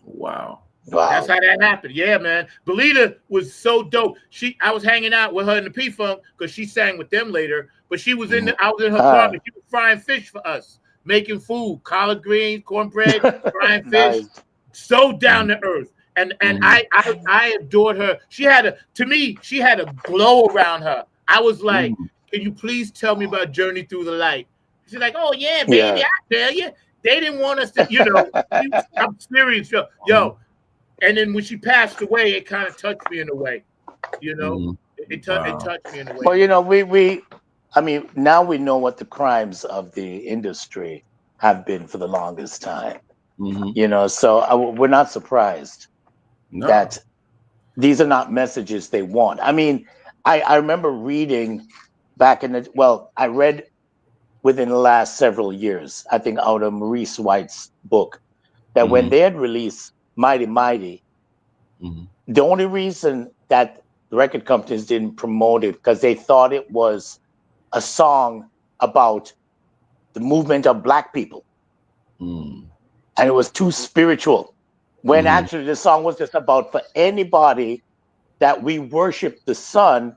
Wow. That's how that happened. Yeah, man. Belita was so dope. I was hanging out with her in the P-Funk because she sang with them later. But she was I was in her apartment. She was frying fish for us, making food, collard greens, cornbread, frying fish. So down to earth. And I adored her. She had a glow around her. I was like, can you please tell me about Journey Through the Light? She's like, oh yeah, baby, I tell you. They didn't want us to, I'm serious, yo. And then when she passed away, it kind of touched me in a way, It touched me in a way. Well, now we know what the crimes of the industry have been for the longest time. So we're not surprised that these are not messages they want. I remember reading back I read within the last several years, I think out of Maurice White's book, that when they had released Mighty Mighty, the only reason that the record companies didn't promote it because they thought it was a song about the movement of Black people. And it was too spiritual, when actually the song was just about for anybody that we worship the sun,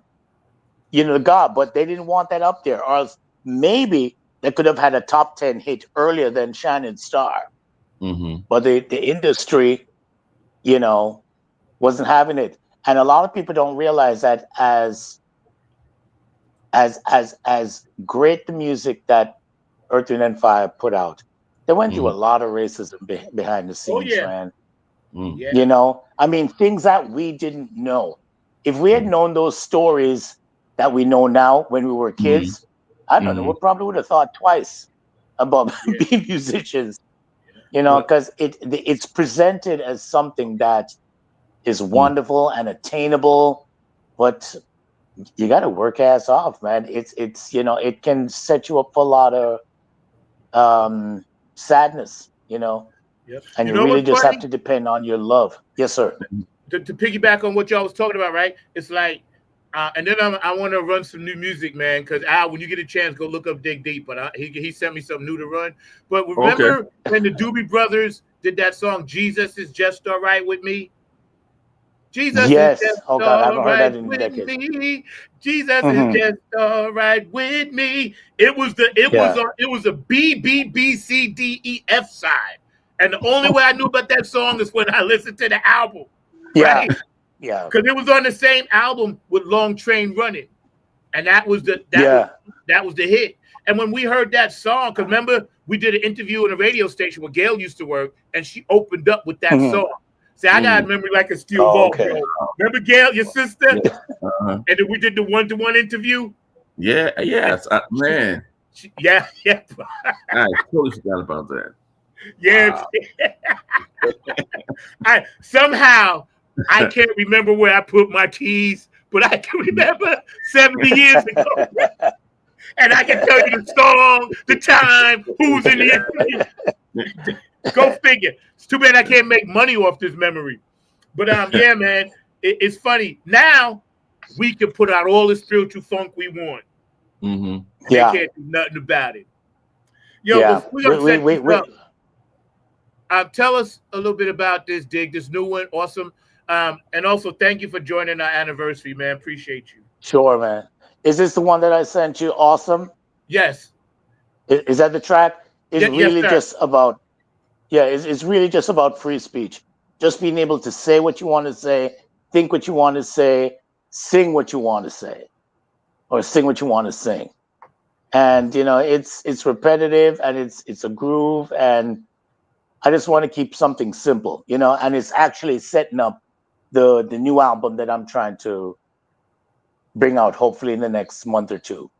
the God, but they didn't want that up there. Or else maybe they could have had a top 10 hit earlier than Shining Star. But the industry, wasn't having it. And a lot of people don't realize that as great the music that Earth, Wind, and Fire put out, they went through a lot of racism behind the scenes, man. Things that we didn't know. If we had known those stories that we know now when we were kids, I don't know, we probably would have thought twice about being musicians, because it's presented as something that is wonderful and attainable, but you got to work ass off, man. It's it can set you up for a lot of sadness you know. Yep. And You you know really what's just funny? have to depend on your love. Yes, sir. To piggyback on what y'all was talking about, right? It's like, and then I want to run some new music, man, because Al, when you get a chance, go look up Dig Deep. But he sent me something new to run. But remember when the Doobie Brothers did that song, Jesus is Just All Right With Me? Jesus Yes. is just Oh God, I all haven't heard that right in with decades. me. Jesus is just all right with me. It was a B B B C D E F side, and the only way I knew about that song is when I listened to the album. Yeah, Right? yeah, Because it was on the same album with Long Train Running, and that was the hit. And when we heard that song, because remember we did an interview in a radio station where Gail used to work, and she opened up with that song. See, I got memory like a steel ball. okay. Bro. Remember Gail, your sister? And then we did the one-to-one interview. Yeah, yes, man. Yeah. I totally forgot about that. Yeah. Wow. Somehow I can't remember where I put my keys, but I can remember 70 years ago. And I can tell you the song, the time, who's in the interview. Go figure. It's too bad I can't make money off this memory. But yeah, man, it's funny. Now we can put out all the spiritual funk we want. Mm-hmm. They can't do nothing about it. Yo, tell us a little bit about this Dig, this new one. Awesome. And also thank you for joining our anniversary, man. Appreciate you. Sure, man. Is this the one that I sent you? Awesome. Yes. Is that the track? It's really yes, just about, it's really just about free speech. Just being able to say what you want to say, think what you want to say, sing what you want to say, or sing what you want to sing. And it's repetitive, and it's a groove, and I just want to keep something simple, and it's actually setting up the new album that I'm trying to bring out, hopefully in the next month or two.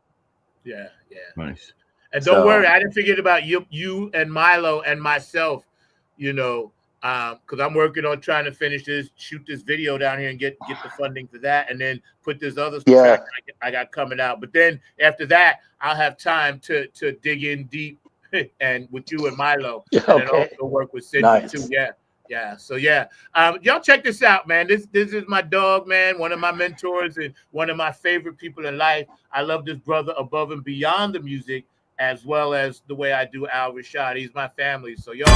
Yeah. Nice. And don't worry, I didn't forget about you and Milo and myself, because I'm working on trying to shoot this video down here and get the funding for that, and then put this other track I got coming out. But then after that, I'll have time to dig in deep and with you and Milo, and then also work with Cindy too. Yeah. So y'all check this out, man. This is my dog, man. One of my mentors and one of my favorite people in life. I love this brother above and beyond the music, as well as the way I do Al Rashad. He's my family. So y'all.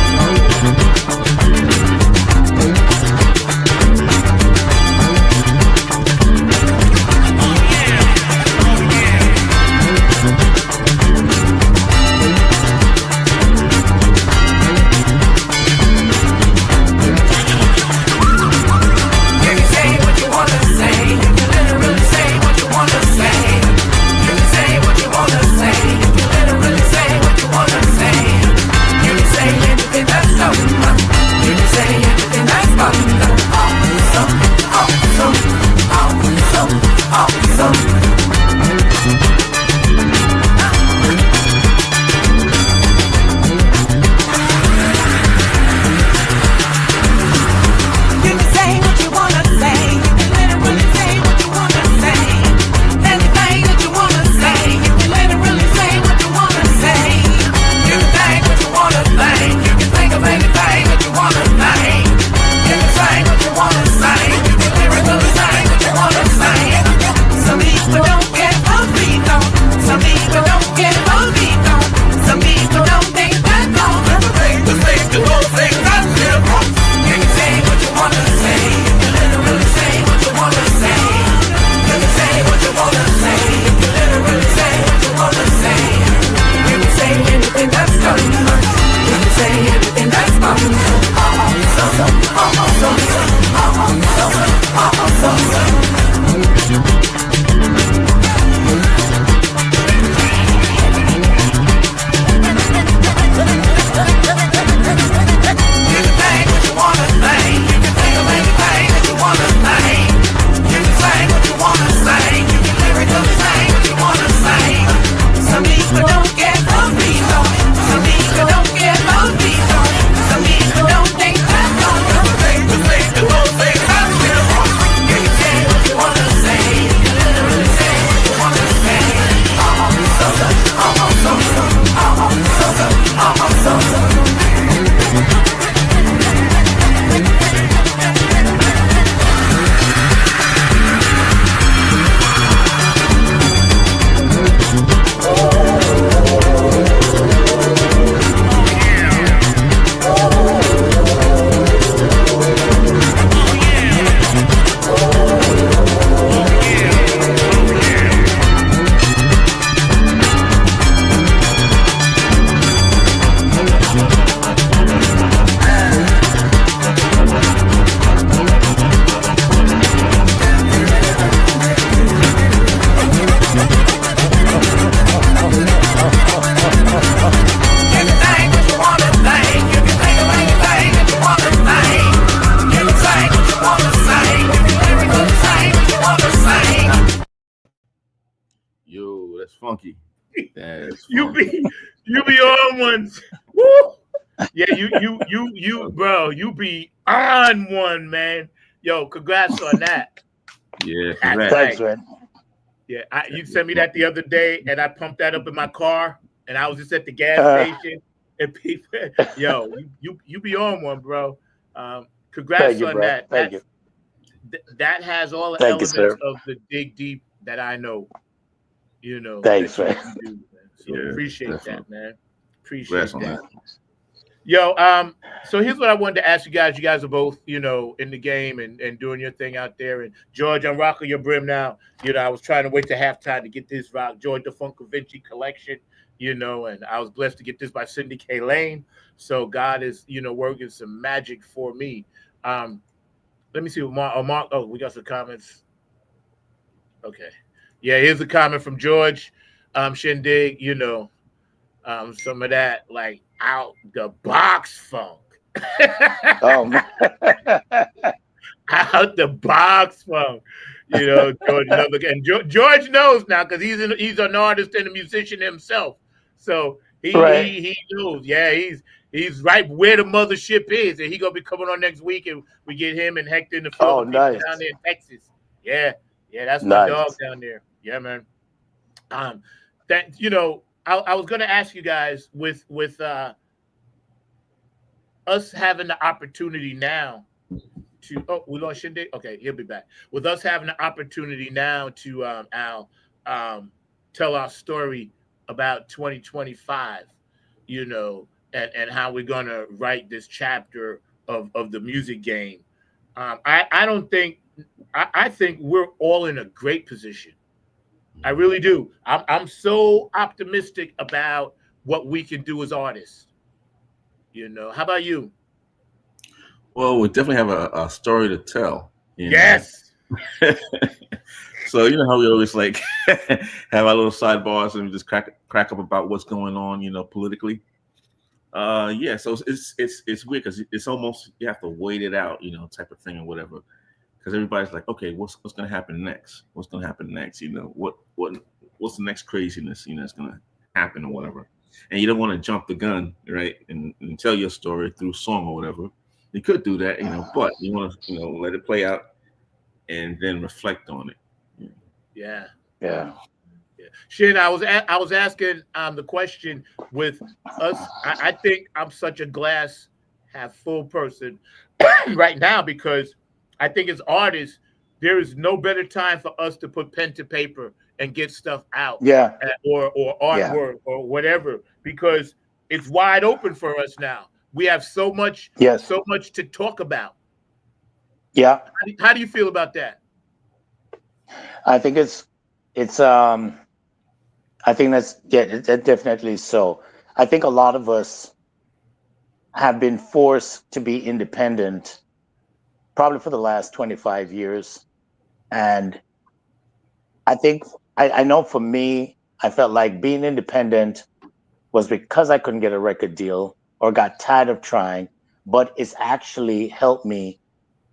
funky. That is You funky. be on ones. Woo! Yeah, bro, you be on one, man. Yo, congrats on that. Yeah, That's congrats. right. Thanks, man. Yeah, you sent me that the other day, and I pumped that up in my car, and I was just at the gas station, and people, yo, you be on one, bro. Congrats Thank you, on bro. that. Thank you. That has all the Thank you, elements sir. of the dig deep that I know. Thanks, that you man. can do, man. So Yeah, appreciate definitely. that, man. Congrats Appreciate on that. that. Yo, so here's what I wanted to ask you guys. You guys are both, in the game and doing your thing out there. And George, I'm rocking your brim now. I was trying to wait to halftime to get this rock, George the Funk Vinci collection, and I was blessed to get this by Cindy K. Lane. So God is, working some magic for me. Let me see what Mark. Oh, we got some comments. Okay. Yeah, here's a comment from George. Shindig, some of that like out the box funk. Oh man. Out the box funk. George and George knows now because he's an artist and a musician himself. So Right. he knows. Yeah, he's right where the mothership is, and he gonna be coming on next week, and we get him and Hector and a few Oh, other people nice. down there in Texas. Yeah, that's my Nice. dog down there. Yeah, man. That I was gonna ask you guys with us having the opportunity now to we lost Shindig. Okay, he'll be back. With us having the opportunity now to Al tell our story about 2025, and how we're gonna write this chapter of the music game. I don't think I think we're all in a great position. I really do. I'm so optimistic about what we can do as artists. How about you? Well, we definitely have a story to tell. Yes. So you know how we always like have our little sidebars and we just crack up about what's going on, politically. Yeah. So it's weird because it's almost you have to wait it out, type of thing or whatever. Because everybody's like, okay, what's going to happen next? What's going to happen next? What's the next craziness? That's going to happen or whatever. And you don't want to jump the gun, right? And tell your story through song or whatever. You could do that, but you want to, let it play out and then reflect on it. Yeah. Yeah. I was asking the question with us. I think I'm such a glass half full person right now because I think as artists, there is no better time for us to put pen to paper and get stuff out. Yeah. Or artwork or whatever, because it's wide open for us now. We have so much to talk about. Yeah. How do you feel about that? I think I think that's definitely so. I think a lot of us have been forced to be independent probably for the last 25 years. And I think, I know for me, I felt like being independent was because I couldn't get a record deal or got tired of trying, but it's actually helped me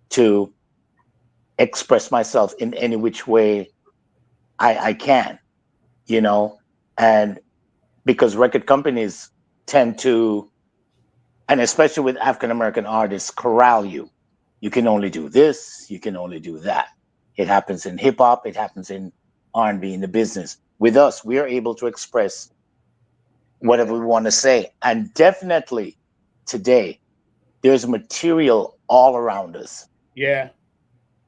to express myself in any which way I can, and because record companies tend to, and especially with African-American artists, corral you. You can only do this, you can only do that. It happens in hip hop, it happens in R&B, in the business. With us, we are able to express whatever we want to say. And definitely today, there's material all around us. Yeah.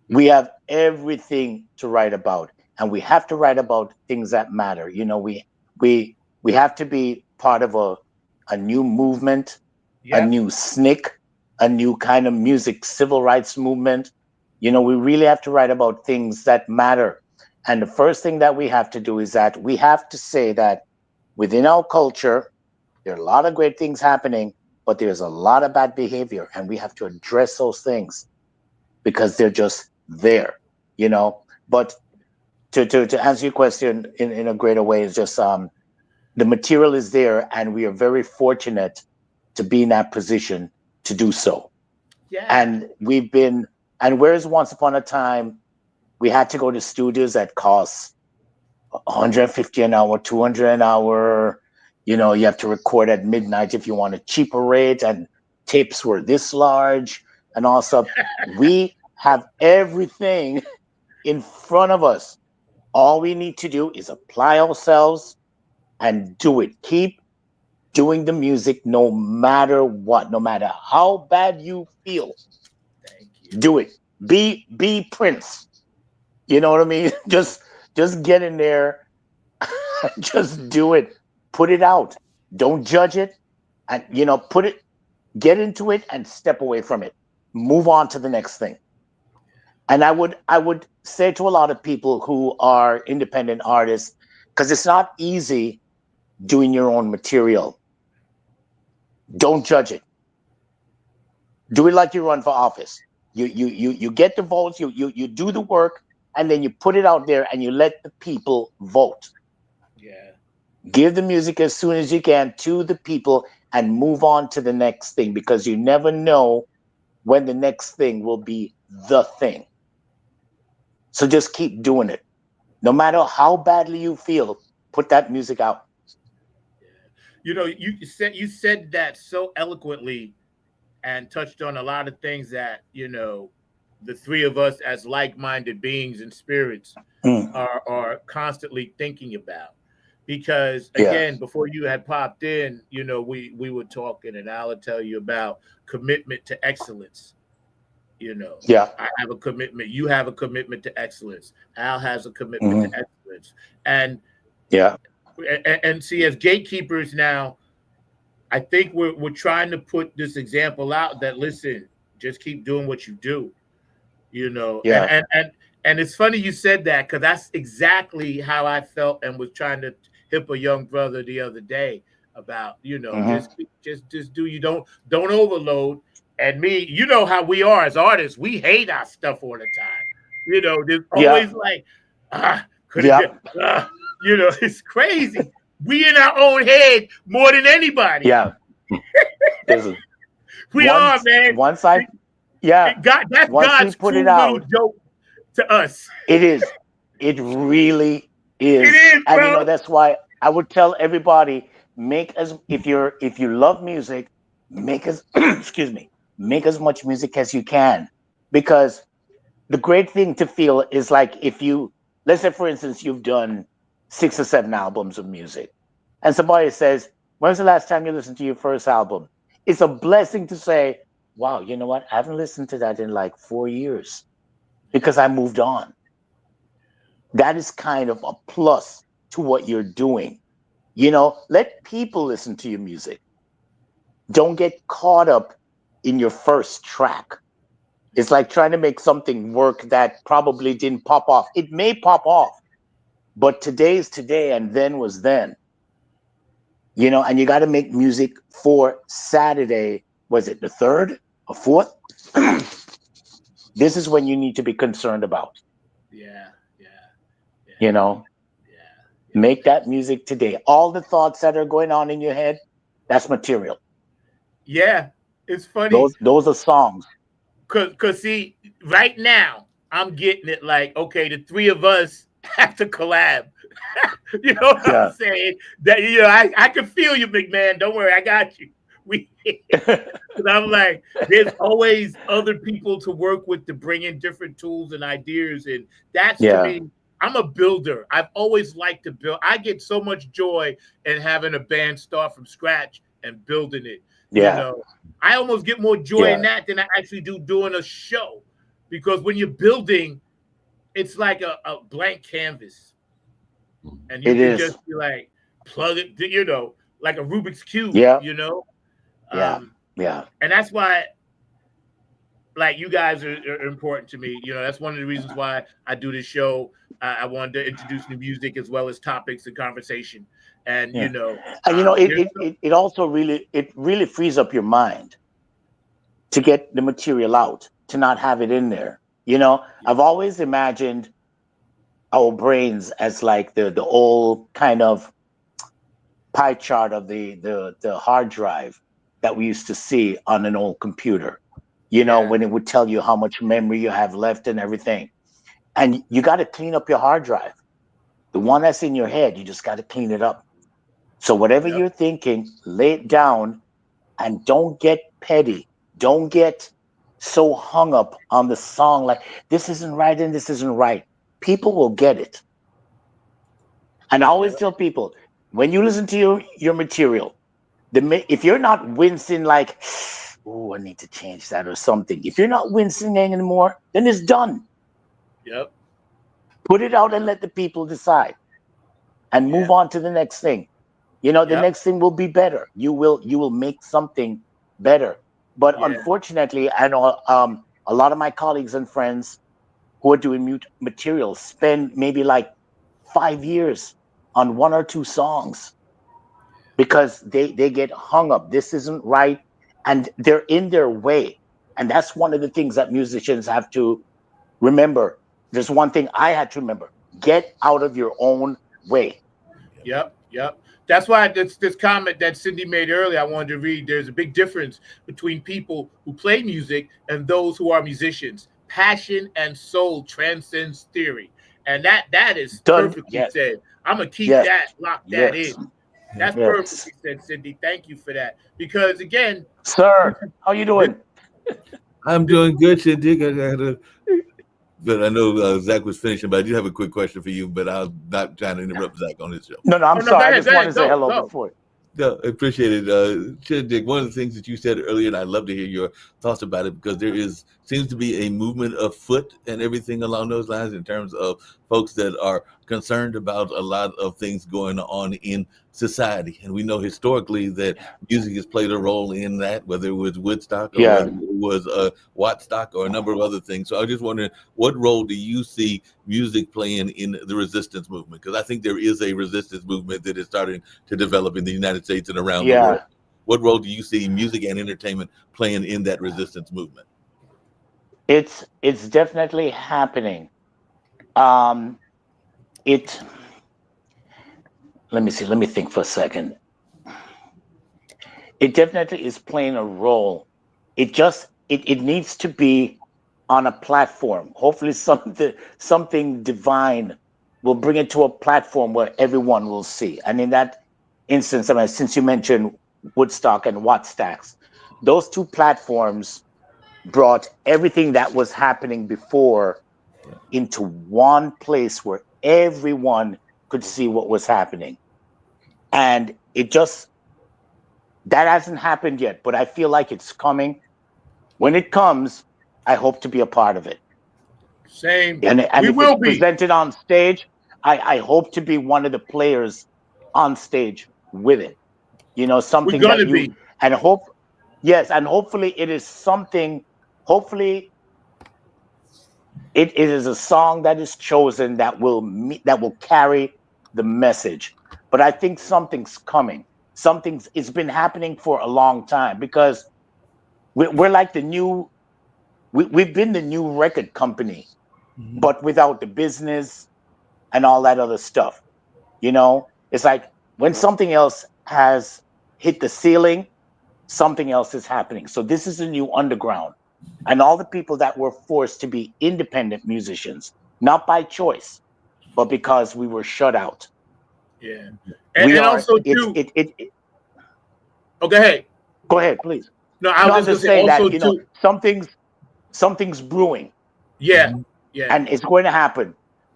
We have everything to write about, and we have to write about things that matter. We have to be part of a new movement, a new SNCC, a new kind of music civil rights movement. We really have to write about things that matter. And the first thing that we have to do is that we have to say that within our culture, there are a lot of great things happening, but there's a lot of bad behavior, and we have to address those things because they're just there, But to answer your question in a greater way is just the material is there, and we are very fortunate to be in that position to do so. Yeah. And whereas once upon a time we had to go to studios that cost 150 an hour, 200 an hour. You know, you have to record at midnight if you want a cheaper rate, and tapes were this large and all stuff. We have everything in front of us. All we need to do is apply ourselves and do it. Keep doing the music no matter what, no matter how bad you feel. Do it. Be Prince. You know what I mean? Just get in there. Just do it. Put it out. Don't judge it. And get into it and step away from it. Move on to the next thing. And I would say to a lot of people who are independent artists, because it's not easy doing your own material. Don't judge it. Do it like you run for office. You get the votes, you do the work, and then you put it out there and you let the people vote. Yeah. Give the music as soon as you can to the people and move on to the next thing, because you never know when the next thing will be the thing. So just keep doing it. No matter how badly you feel, put that music out. You know, you said that so eloquently and touched on a lot of things that, you know, the three of us as like-minded beings and spirits are constantly thinking about. Because again, before you had popped in, you know, we were talking, and I'll tell you about commitment to excellence. You know, I have a commitment. You have a commitment to excellence. Al has a commitment to excellence. And and see, as gatekeepers now, I think we're trying to put this example out that, listen, just keep doing what you do. You know, and it's funny you said that, because that's exactly how I felt and was trying to hip a young brother the other day about, you know, just do, you don't overload. And me, you know how we are as artists, we hate our stuff all the time. You know, there's always like, you know, it's crazy. We in our own head more than anybody. Yeah. We are, man. God, that's God's cool little joke to us. It is. It really is. It is, bro. And you know, that's why I would tell everybody, if you love music, make as make as much music as you can. Because the great thing to feel is like, if you, let's say for instance, you've done 6 or 7 albums of music, and somebody says, when's the last time you listened to your first album? It's a blessing to say, wow, you know what? I haven't listened to that in like 4 years because I moved on. That is kind of a plus to what you're doing. You know, let people listen to your music. Don't get caught up in your first track. It's like trying to make something work that probably didn't pop off. It may pop off, but today is today and then was then. You know, and you got to make music for Saturday. Was it the 3rd or 4th? This is when you need to be concerned about. You know, make that music today. All the thoughts that are going on in your head, that's material. Yeah, it's funny. Those are songs. Cause see, right now I'm getting it like, okay, the three of us have to collab. You know what I'm saying? That, you know, I can feel you, big man. Don't worry, I got you. Because I'm like, there's always other people to work with to bring in different tools and ideas, and that's to me. I'm a builder. I've always liked to build. I get so much joy in having a band start from scratch and building it. You know, I almost get more joy in that than I actually do doing a show, because when you're building, it's like a blank canvas, and you can just be like, plug it, you know, like a Rubik's Cube, you know? And that's why, like, you guys are important to me. You know, that's one of the reasons why I do this show. I wanted to introduce new music as well as topics and conversation. And, you know, and you know, it also really frees up your mind to get the material out, to not have it in there. You know, I've always imagined our brains as like the old kind of pie chart of the hard drive that we used to see on an old computer. You know, when it would tell you how much memory you have left and everything. And you got to clean up your hard drive. The one that's in your head, you just got to clean it up. So whatever Yep. you're thinking, lay it down and don't get petty. Don't get so hung up on the song like this isn't right and this isn't right. People will get it. And I always tell people, when you listen to your material, if you're not wincing like, oh, I need to change that or something. If you're not wincing anymore, then it's done. Yep. Put it out and let the people decide and move on to the next thing. You know, the next thing will be better. You will make something better. But unfortunately, I know a lot of my colleagues and friends who are doing materials spend maybe like 5 years on 1 or 2 songs because they get hung up. This isn't right, and they're in their way. And that's one of the things that musicians have to remember. There's one thing I had to remember: get out of your own way. Yep. That's why this comment that Cindy made earlier, I wanted to read. There's a big difference between people who play music and those who are musicians. Passion and soul transcends theory. And that is perfectly said. I'm going to keep that, lock that in. That's perfectly said, Cindy. Thank you for that. Because again, sir, how you doing? I'm doing good, Cindy. But I know Zach was finishing, but I do have a quick question for you, but I'm not trying to interrupt Zach on his show. No, I'm sorry. I just wanted to say hello before. No, I appreciate it. Dick, one of the things that you said earlier, and I'd love to hear your thoughts about it, because there seems to be a movement afoot and everything along those lines in terms of folks that are concerned about a lot of things going on in society. And we know historically that music has played a role in that, whether it was Woodstock or whether it was Wattstock or a number of other things. So I was just wondering, what role do you see music playing in the resistance movement? Because I think there is a resistance movement that is starting to develop in the United States and around the world. What role do you see music and entertainment playing in that resistance movement? It's definitely happening. Let me think for a second. It definitely is playing a role. It needs to be on a platform. Hopefully something divine will bring it to a platform where everyone will see. And in that instance, I mean, since you mentioned Woodstock and Wattstacks, those 2 platforms brought everything that was happening before into one place where everyone could see what was happening. And that hasn't happened yet, but I feel like it's coming. When it comes, I hope to be a part of it. Same. And we if will it's be presented on stage, I hope to be one of the players on stage with it. You know, something that you be. And hopefully it is something. Hopefully it is a song that is chosen that will carry the message. But I think something's coming. It's been happening for a long time, because we're like we've been the new record company, but without the business and all that other stuff. You know, it's like when something else has hit the ceiling, something else is happening. So this is a new underground. And all the people that were forced to be independent musicians, not by choice, but because we were shut out. Yeah. And also too. Oh, go ahead. Go ahead, please. No, I was just saying that, also you know, something's brewing. Yeah. And it's going to happen.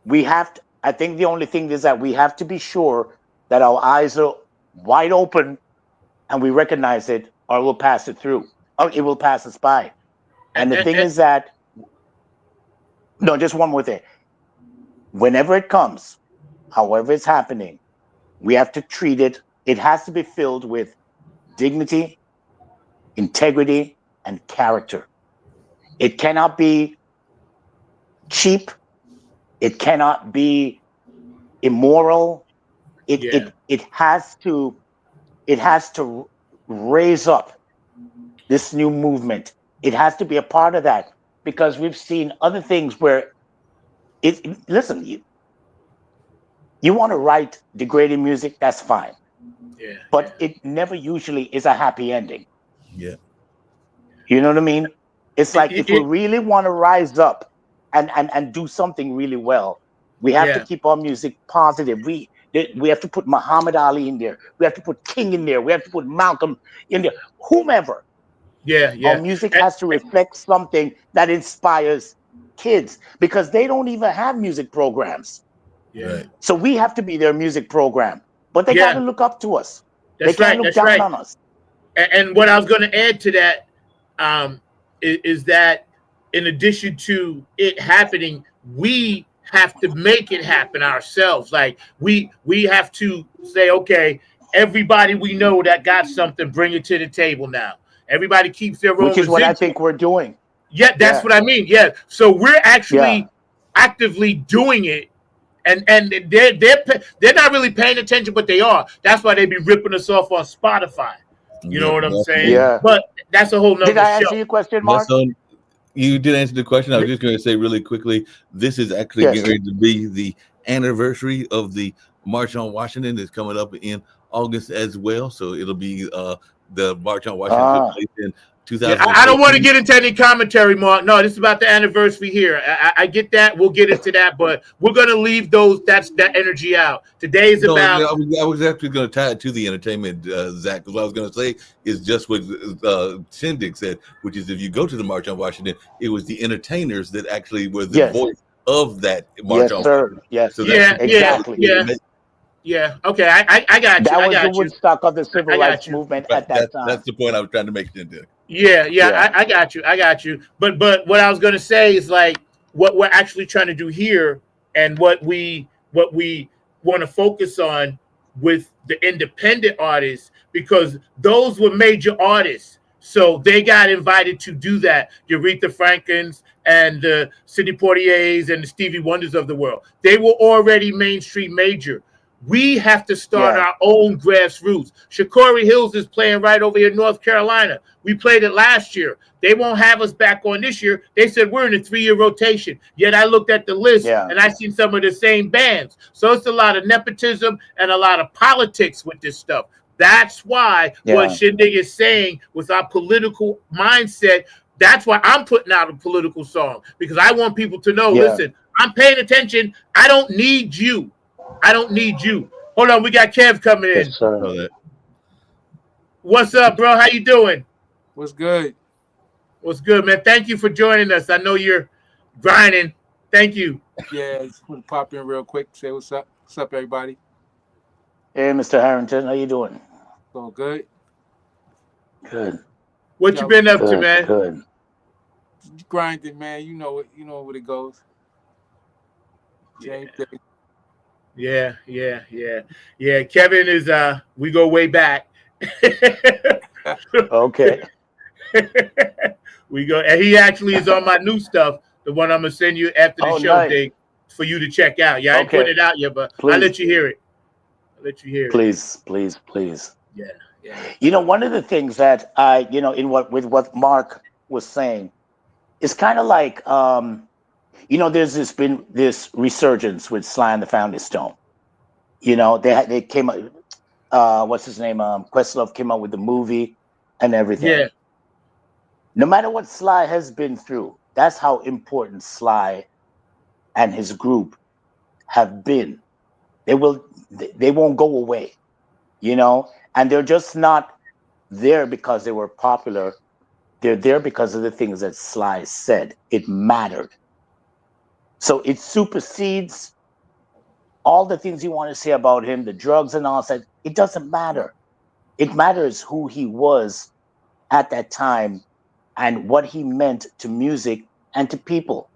I think the only thing is that we have to be sure that our eyes are wide open and we recognize it, or we'll pass it through. Or it will pass us by. And the thing is that, no, just one more thing. Whenever it comes, however it's happening, we have to treat it. It has to be filled with dignity, integrity, and character. It cannot be cheap. It cannot be immoral. It has to raise up this new movement. It has to be a part of that, because we've seen other things where listen, you want to write degrading music, that's fine. Yeah. But it never usually is a happy ending. Yeah. You know what I mean? It's like if we really want to rise up and do something really well, We have to keep our music positive. We have to put Muhammad Ali in there. We have to put King in there. We have to put Malcolm in there. Whomever. Our music has to reflect something that inspires kids, because they don't even have music programs. Right. So we have to be their music program. But they got to look up to us. That's they can't right. look down on us. And what I was going to add to that is that in addition to it happening, we have to make it happen ourselves. Like we have to say, okay, everybody we know that got something, bring it to the table now. Everybody keeps their own. Which is what I think we're doing. Yeah, that's what I mean. Yeah. So we're actually actively doing it. And they're not really paying attention, but they are. That's why they be ripping us off on Spotify. You know what I'm saying? Yeah. But that's a whole nother show. Did I answer show. your question, Mark? You did answer the question. I was just going to say really quickly, this is actually getting ready to be the anniversary of the March on Washington. It's coming up in August as well. So it'll be the March on Washington took place in 2000. I don't want to get into any commentary, Mark. No, this is about the anniversary here. I get that. We'll get into that, but we're going to leave that energy out. Today is about. I was actually going to tie it to the entertainment, Zach, because what I was going to say is just what Shindig said, which is if you go to the March on Washington, it was the entertainers that actually were the voice of that March on Washington. Yes, so exactly. Yeah. Okay. I got you. That was the Woodstock of the civil rights movement at that time. That's the point I was trying to make. Shindig. Yeah. I got you. But what I was going to say is like what we're actually trying to do here, and what we want to focus on with the independent artists, because those were major artists, so they got invited to do that. The Aretha Franklins and the Sidney Poitiers and the Stevie Wonders of the world, they were already mainstream major. We have to start our own grassroots. Shakori Hills is playing right over here in North Carolina. We played it last year. They won't have us back on this year. They said we're in a 3-year rotation. Yet I looked at the list and I seen some of the same bands. So it's a lot of nepotism and a lot of politics with this stuff. That's why what Shindig is saying with our political mindset, that's why I'm putting out a political song, because I want people to know, listen, I'm paying attention. I don't need you. Hold on, we got Kev coming in. Yes, sir. What's up, bro? How you doing? What's good? What's good, man? Thank you for joining us. I know you're grinding. Thank you. Yeah, just want to pop in real quick. Say what's up. What's up, everybody? Hey, Mr. Harrington, how you doing? All good. Good. What you been up to, man? Good. Grinding, man. You know it. You know what it goes. Same thing. Yeah. Kevin is we go way back. Okay. We go, and he actually is on my new stuff, the one I'm gonna send you after the show, Dave, for you to check out. Yeah, I ain't putting it out yet, but I'll let you hear it. Please. Yeah. You know, one of the things that with what Mark was saying, is kind of like there's been this resurgence with Sly and the Family Stone. You know, they came up, what's his name? Questlove came out with the movie and everything. Yeah. No matter what Sly has been through, that's how important Sly and his group have been. They won't go away, and they're just not there because they were popular. They're there because of the things that Sly said. It mattered. So it supersedes all the things you want to say about him, the drugs and all that. It doesn't matter. It matters who he was at that time and what he meant to music and to people.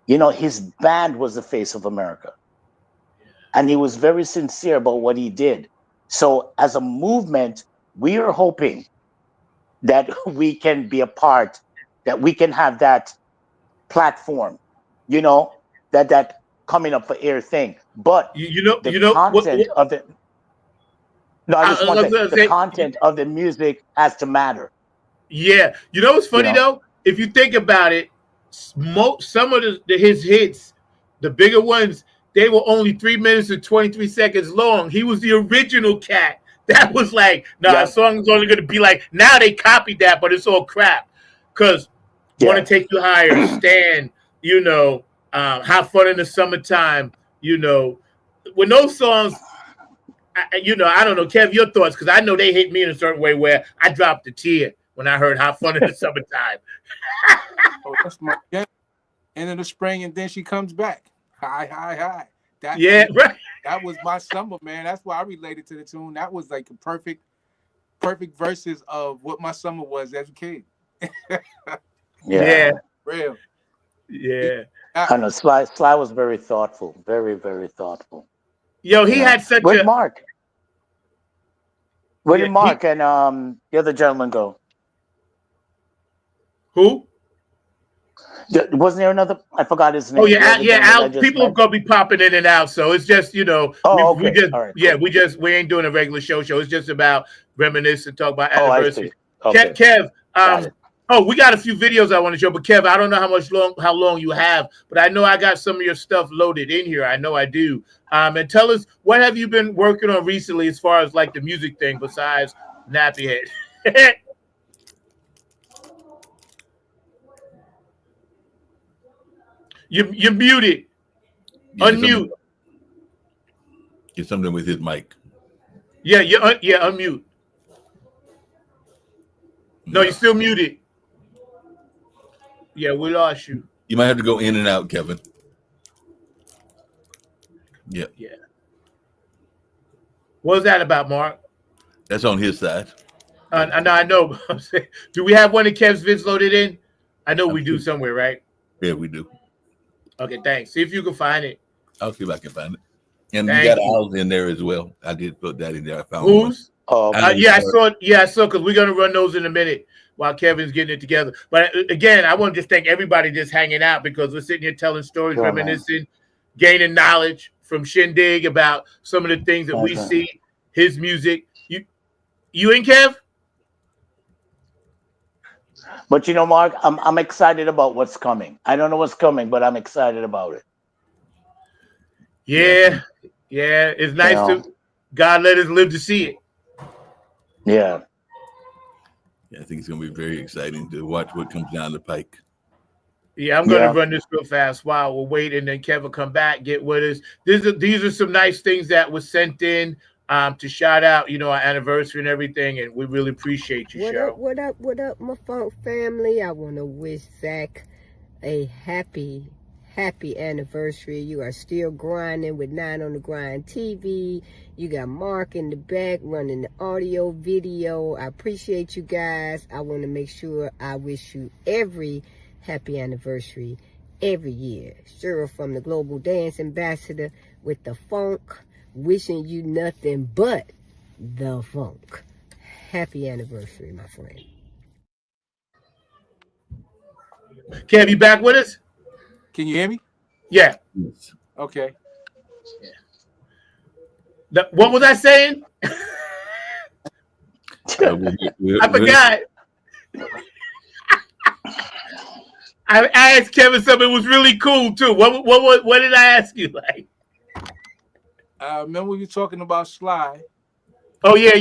His band was the face of America. And he was very sincere about what he did. So as a movement, we are hoping that we can be a part, that we can have that platform, that coming up for air thing. But the content of the music has to matter. Yeah. You know what's funny though? If you think about it, some of his hits, the bigger ones, they were only 3 minutes and 23 seconds long. He was the original cat. That was like, a song is only going to be like, now they copied that, but it's all crap. Because Want to Take You Higher, Stan, Have Fun in the Summertime. You know, when those songs, I don't know, Kev, your thoughts, because I know they hit me in a certain way where I dropped a tear when I heard Have Fun in the Summertime. Oh, that's my end of the spring, and then she comes back. Hi. Right. That was my summer, man. That's why I related to the tune. That was like a perfect verses of what my summer was as a kid. Yeah. Real. Yeah. I know Sly was very thoughtful, very, very thoughtful. Yo, he had such Where'd a Mark? Where Yeah, did Mark and the other gentleman go? Who? Wasn't there another? I forgot his name. Oh the yeah, other yeah. gentleman I Al, just people are met? gonna be popping in and out, so it's just we okay. just All right, cool. we ain't doing a regular show. It's just about reminisce and talk about Oh, I anniversaries. see. Okay. Kev, Got it. we got a few videos I want to show, but Kev, I don't know how long you have, but I know I got some of your stuff loaded in here. I know I do. And tell us, what have you been working on recently as far as like the music thing besides Nappy Head? You're muted. Unmute. Get something with his mic. Yeah, unmute. No, you're still muted. Yeah, we lost you. You might have to go in and out, Kevin. Yeah. Yeah. What was that about, Mark? That's on his side. I know. Do we have one of Kev's vids loaded in? I know we do somewhere, right? Yeah, we do. Okay, thanks. See if you can find it. I'll see if I can find it. And Thank you got you. Al's in there as well. I did put that in there. I found Who's? Oh, I saw because we're gonna run those in a minute while Kevin's getting it together. But again, I want to just thank everybody just hanging out because we're sitting here telling stories, reminiscing, gaining knowledge from Shindig about some of the things that we see, his music. You in, Kev? But Mark, I'm excited about what's coming. I don't know what's coming, but I'm excited about it. Yeah. It's nice to God let us live to see it. Yeah. I think it's going to be very exciting to watch what comes down the pike. Yeah, I'm going to run this real fast while we'll wait, and then Kevin come back, get with us. These are some nice things that was sent in to shout out, our anniversary and everything, and we really appreciate you, Cheryl. What up, my funk family? I want to wish Zach a happy anniversary. You are still grinding with 9 on the Grind TV. You got Mark in the back running the audio, video. I appreciate you guys. I want to make sure I wish you every happy anniversary every year. Cheryl from the Global Dance Ambassador with the funk, wishing you nothing but the funk. Happy anniversary, my friend. Kev, you back with us? Can you hear me? Yeah. Okay. What was I saying? I forgot. I asked Kevin something. It was really cool too. What did I ask you? Like, remember we were talking about Sly. Oh yeah.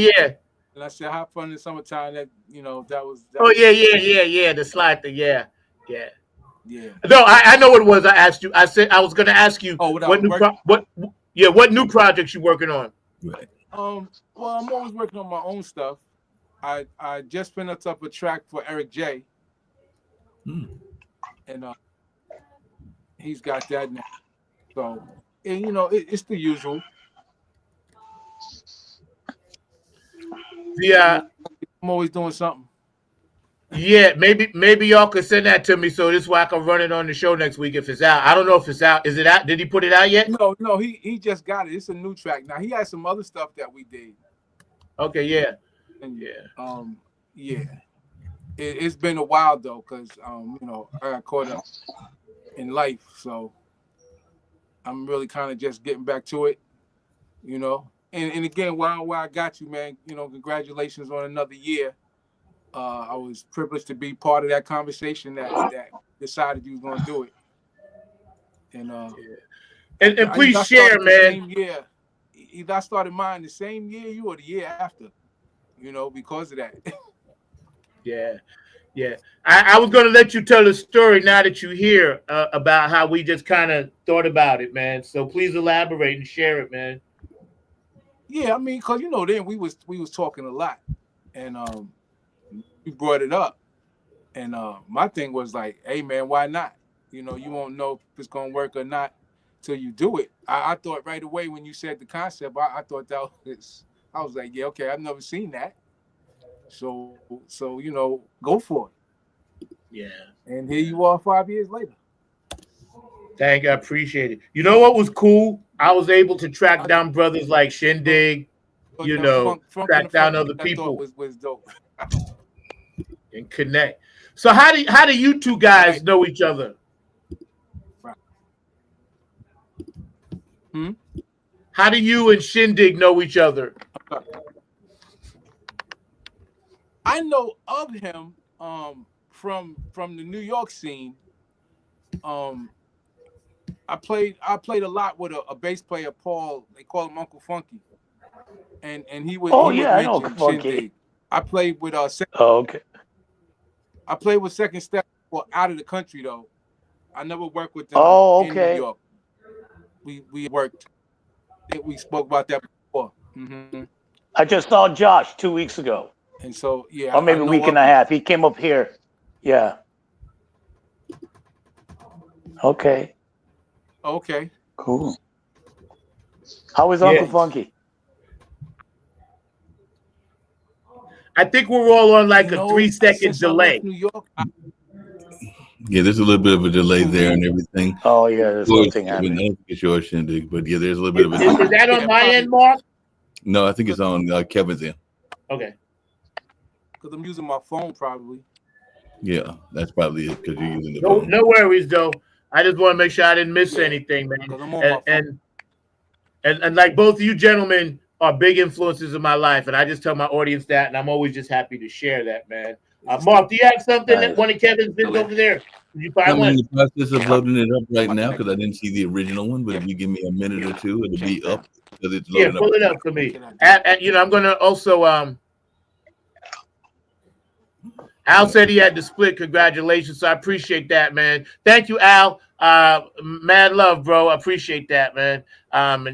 And I said, "Have fun in the summertime." That was. Yeah. The slide thing. Yeah. Yeah. No, I know what it was. I asked you. I said I was going to ask you what new projects you working on. Right. Well, I'm always working on my own stuff. I just finished up a track for Eric J. And he's got that now. So, and it's the usual. Yeah. I'm always doing something. Yeah, maybe y'all could send that to me so this way I can run it on the show next week if it's out. I don't know if it's out. Is it out? Did he put it out yet? No, he just got it. It's a new track. Now he has some other stuff that we did. Okay, yeah. And It's been a while though, because I got caught up in life, so I'm really kind of just getting back to it, And again, while I got you, man, congratulations on another year. I was privileged to be part of that conversation that decided you was going to do it. And please share, man. Yeah, either I started mine the same year you or the year after, because of that. Yeah. Yeah, I was going to let you tell the story now that you're here about how we just kind of thought about it, man. So please elaborate and share it, man. Yeah, I mean, cause then we was talking a lot, and we brought it up, and my thing was like, hey man, why not? You won't know if it's gonna work or not till you do it. I thought right away when you said the concept, I thought that I was like, yeah, okay, I've never seen that. So go for it. Yeah. And here you are 5 years later. Thank you. I appreciate it. You know what was cool? I was able to track down brothers like Shindig, track down other people. Was dope. And connect. So how do you two guys know each other? How do you and Shindig know each other? I know of him from the New York scene. I played a lot with a bass player, Paul. They call him Uncle Funky, and he was. Oh he yeah, I know Uncle Funky. Shindig. I played with okay. I played with Second Step out of the country though. I never worked with them in New York. We worked. We spoke about that before. Mm-hmm. I just saw Josh 2 weeks ago. And so yeah, or maybe a week and a half. He came up here. Yeah. Okay. Okay. Cool. How is Uncle Funky? I think we're all on like a 3-second delay. New York. Yeah, there's a little bit of a delay there and everything. Oh yeah, there's something happening. I don't think it's your Shindig, but yeah, there's a little bit of a delay. Is that on my end, Mark? No, I think it's on Kevin's end. Okay. Because I'm using my phone probably. Yeah, that's probably it because you're using the phone. No worries though. I just want to make sure I didn't miss anything, man. And like both of you gentlemen are big influences in my life, and I just tell my audience that, and I'm always just happy to share that, man. Mark, do you have something that one of Kevin's been over there? Did you find one? I'm in the process of loading it up right now because I didn't see the original one, but if you give me a minute or two, it'll be up because it's loading up. Pull it up for me. And I'm gonna also Al said he had to split. Congratulations. So I appreciate that, man. Thank you, Al. Mad love, bro. I appreciate that, man. And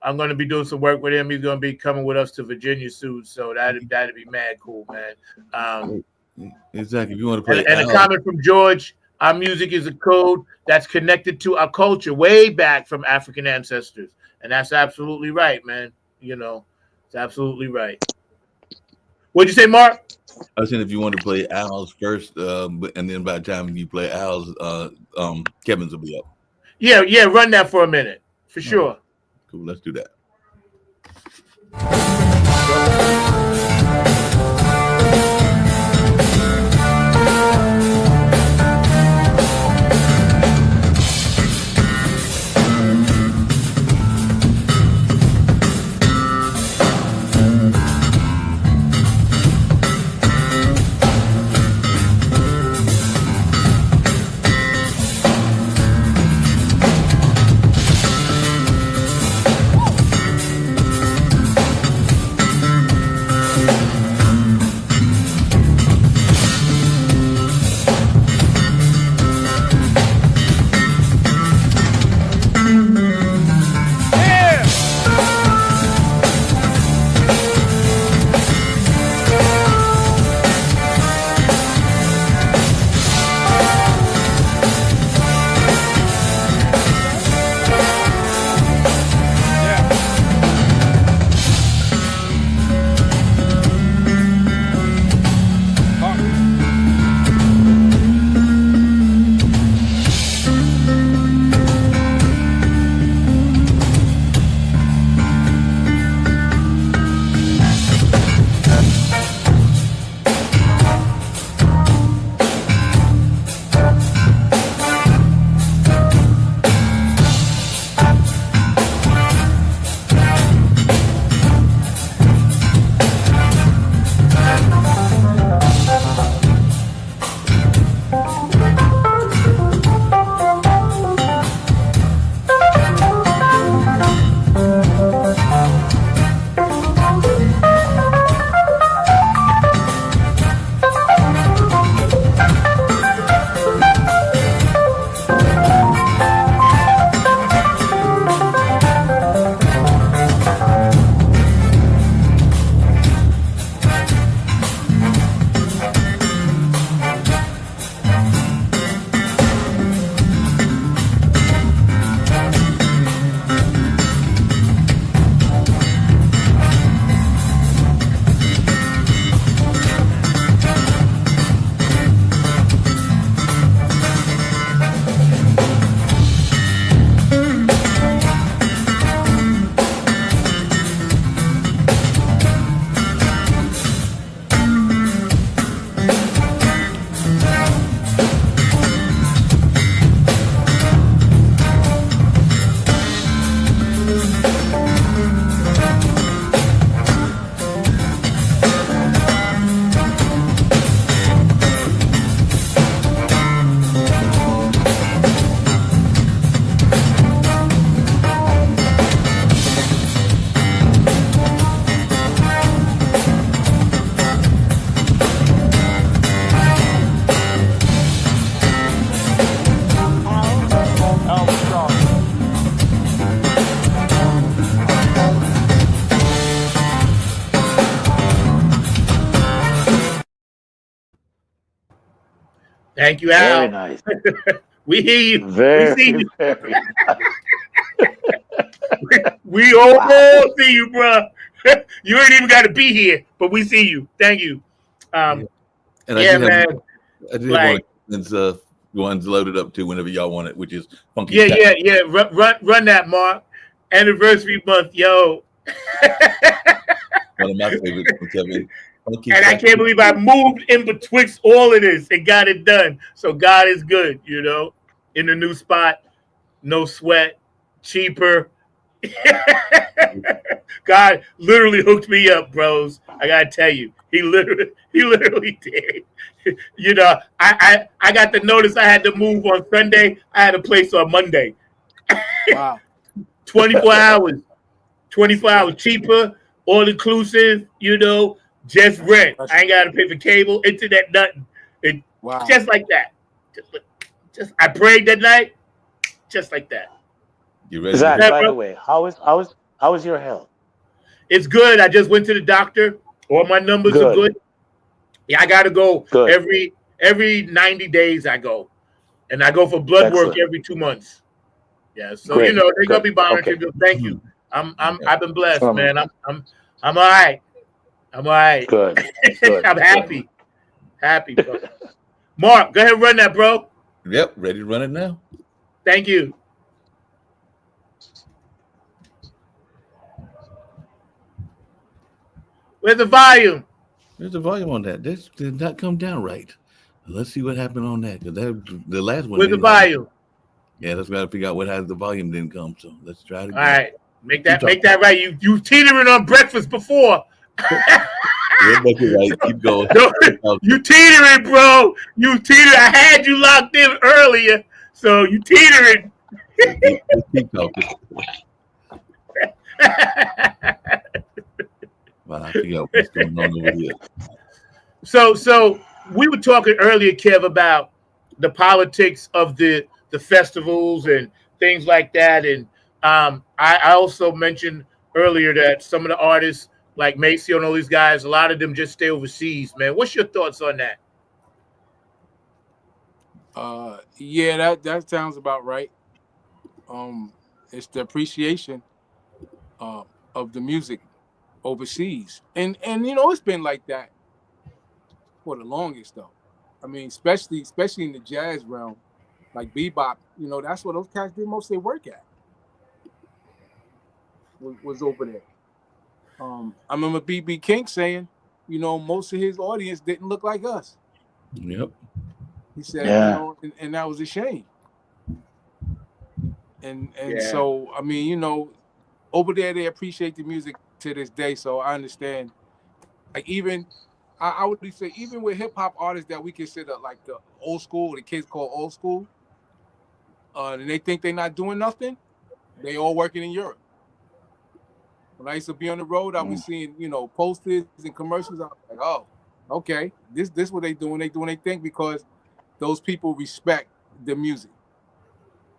I'm going to be doing some work with him. He's going to be coming with us to Virginia soon. So that'd be mad cool, man. Exactly. If you want to play, and a comment from George: our music is a code that's connected to our culture way back from African ancestors, and that's absolutely right, man. It's absolutely right. What'd you say, Mark? I was saying if you want to play Al's first, and then by the time you play Al's, Kevin's will be up. Yeah, run that for a minute, for sure. Cool, let's do that. Thank you, Very Al. nice. We hear you. Very, We see you. very We all see you, bro. You ain't even got to be here, but we see you. Thank you. And Yeah, man. I did Like, want to ones loaded up too whenever y'all want it, which is funky. Yeah. Run that, Mark. Anniversary month, yo. One of my favorites from Kevin. And I can't believe I moved in betwixt all of this and got it done. So God is good, you know. In the new spot, no sweat, cheaper. God literally hooked me up, bros. I gotta tell you, he literally did. You know, I got the notice I had to move on Sunday. I had a place on Monday. Wow. 24 hours. 24 hours cheaper, all inclusive, you know, just rent. I ain't gotta pay for cable, internet, nothing. Wow. Just like that. Just I prayed that night, just like that. You ready? Zach, by the way, how is your health? It's good. I just went to the doctor. All my numbers are good. Yeah, I gotta go every 90 days. I go, and I go for blood work every 2 months. Yeah, so you know they're gonna be monitoring. Okay. Thank you. I've been blessed, man. I'm all right. I'm all right. Good. I'm happy. Happy, bro. Mark, go ahead and run that, bro. Yep, ready to run it now. Thank you. Where's the volume? There's a volume on that. This did not come down right. Let's see what happened on that. Because the last one. Where's the volume? Yeah, let's gotta figure out what has the volume didn't come. So let's try it again. All right. Make that right. You teetering on breakfast before. Yeah, make it right. Keep going. No, you teetering, bro. You teetering. I had you locked in earlier, so you teetering. Keep talking. Well, I figure out what's going on over here. So we were talking earlier, Kev, about the politics of the festivals and things like that, and I also mentioned earlier that some of the artists like Maceo and all these guys, a lot of them just stay overseas, man. What's your thoughts on that? Yeah, that sounds about right. It's the appreciation of the music overseas, and you know it's been like that for the longest though. I mean, especially in the jazz realm, like bebop. You know, that's where those cats did most of their work at. Was over there. I remember B.B. King saying, you know, most of his audience didn't look like us. Yep. He said, you know, and that was a shame. And so, I mean, you know, over there they appreciate the music to this day. So I understand. Like even, I would say even with hip hop artists that we consider like the old school, the kids call old school, and they think they're not doing nothing, they all working in Europe. When I used to be on the road, I was seeing, you know, posters and commercials. I was like, oh, okay, this what they doing. They doing their thing because those people respect the music.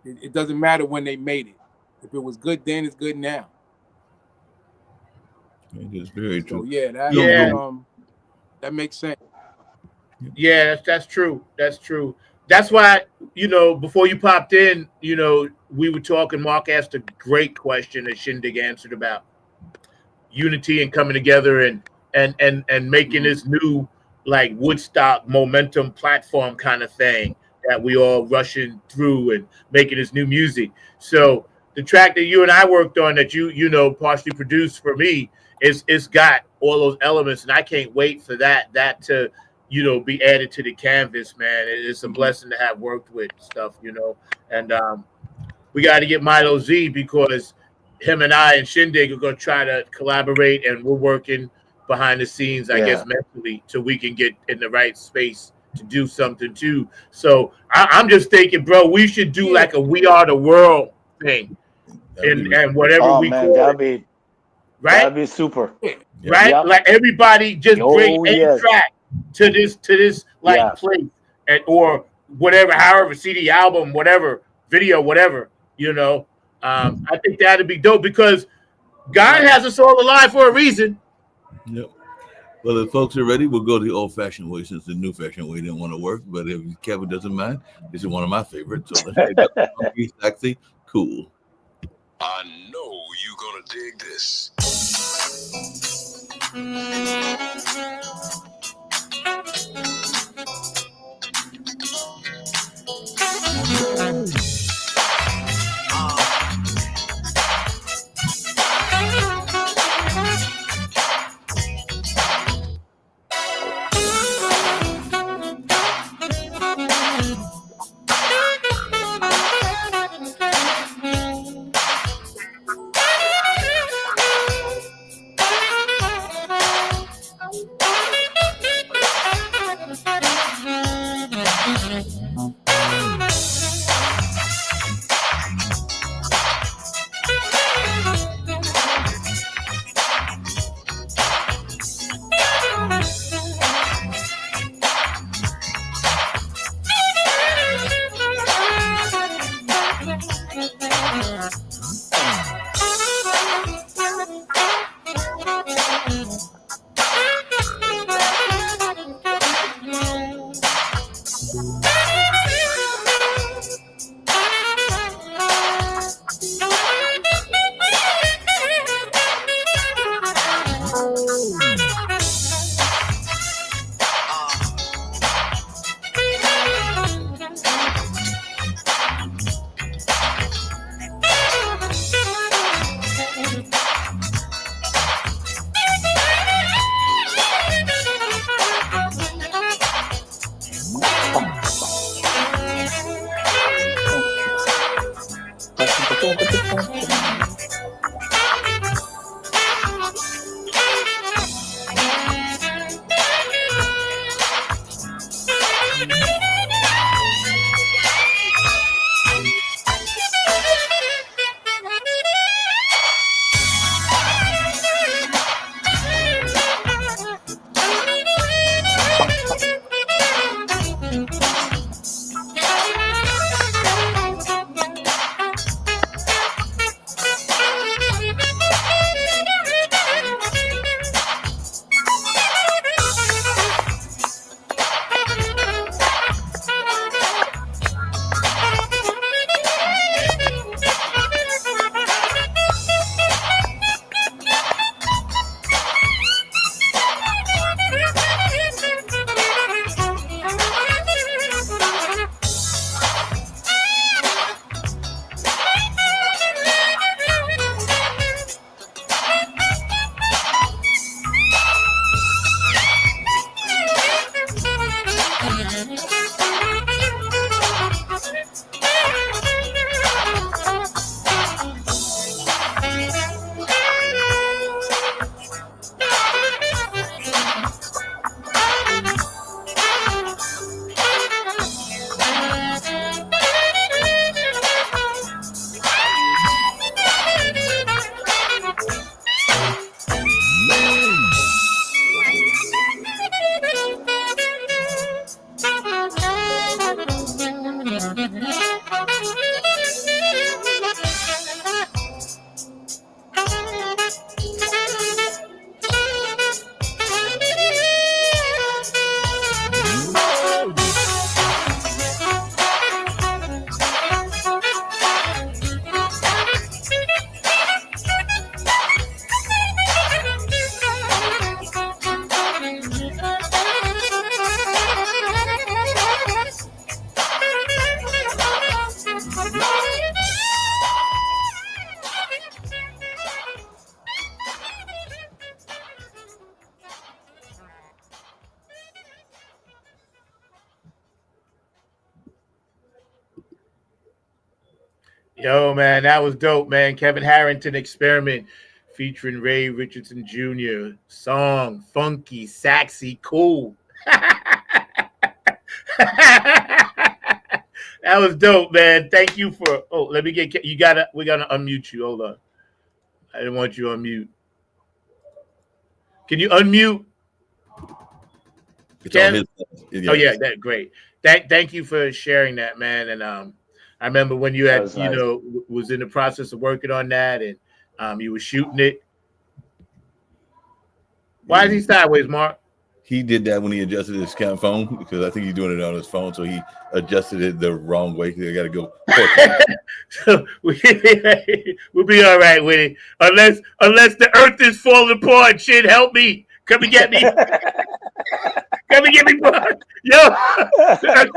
It doesn't matter when they made it. If it was good then, it's good now. It is very true. So, yeah, that makes sense. Yeah, that's true. That's true. That's why, you know, before you popped in, you know, we were talking. Mark asked a great question that Shindig answered about unity and coming together and making this new like Woodstock momentum platform kind of thing that we all rushing through and making this new music. So the track that you and I worked on that you know partially produced for me it's got all those elements, and I can't wait for that to, you know, be added to the canvas, man. It's a blessing to have worked with stuff, you know, and we got to get Milo Z because him and I and Shindig are going to try to collaborate, and we're working behind the scenes, I guess, mentally, so we can get in the right space to do something too. So I'm just thinking, bro, we should do like a We Are the World thing, and whatever we call that'd it. Be right? That'd be super. Right? Yep. Like everybody just bring a track to this like place or whatever, however, CD, album, whatever, video, whatever, you know. I think that'd be dope because God has us all alive for a reason. Yep. Well, if folks are ready, we'll go the old-fashioned way since the new-fashioned way didn't want to work. But if Kevin doesn't mind, this is one of my favorites. So let's take that funky, sexy, cool. I know you're gonna dig this. Yo, man, that was dope, man. Kevin Harrington Experiment featuring Ray Richardson Jr. Song, funky, sexy, cool. That was dope, man. Thank you for. Oh, let me get. You gotta. We gotta unmute you. Hold on. I didn't want you to unmute. Can you unmute? Ken? Oh yeah, that great. Thank you for sharing that, man. And I remember when you had, you know, was in the process of working on that, and you were shooting it. Why is he sideways, Mark? He did that when he adjusted his phone because I think he's doing it on his phone, so he adjusted it the wrong way. They got to go. So we'll be all right with it, unless the earth is falling apart. Shit, help me! Come and get me! Come and get me, bro! Yo,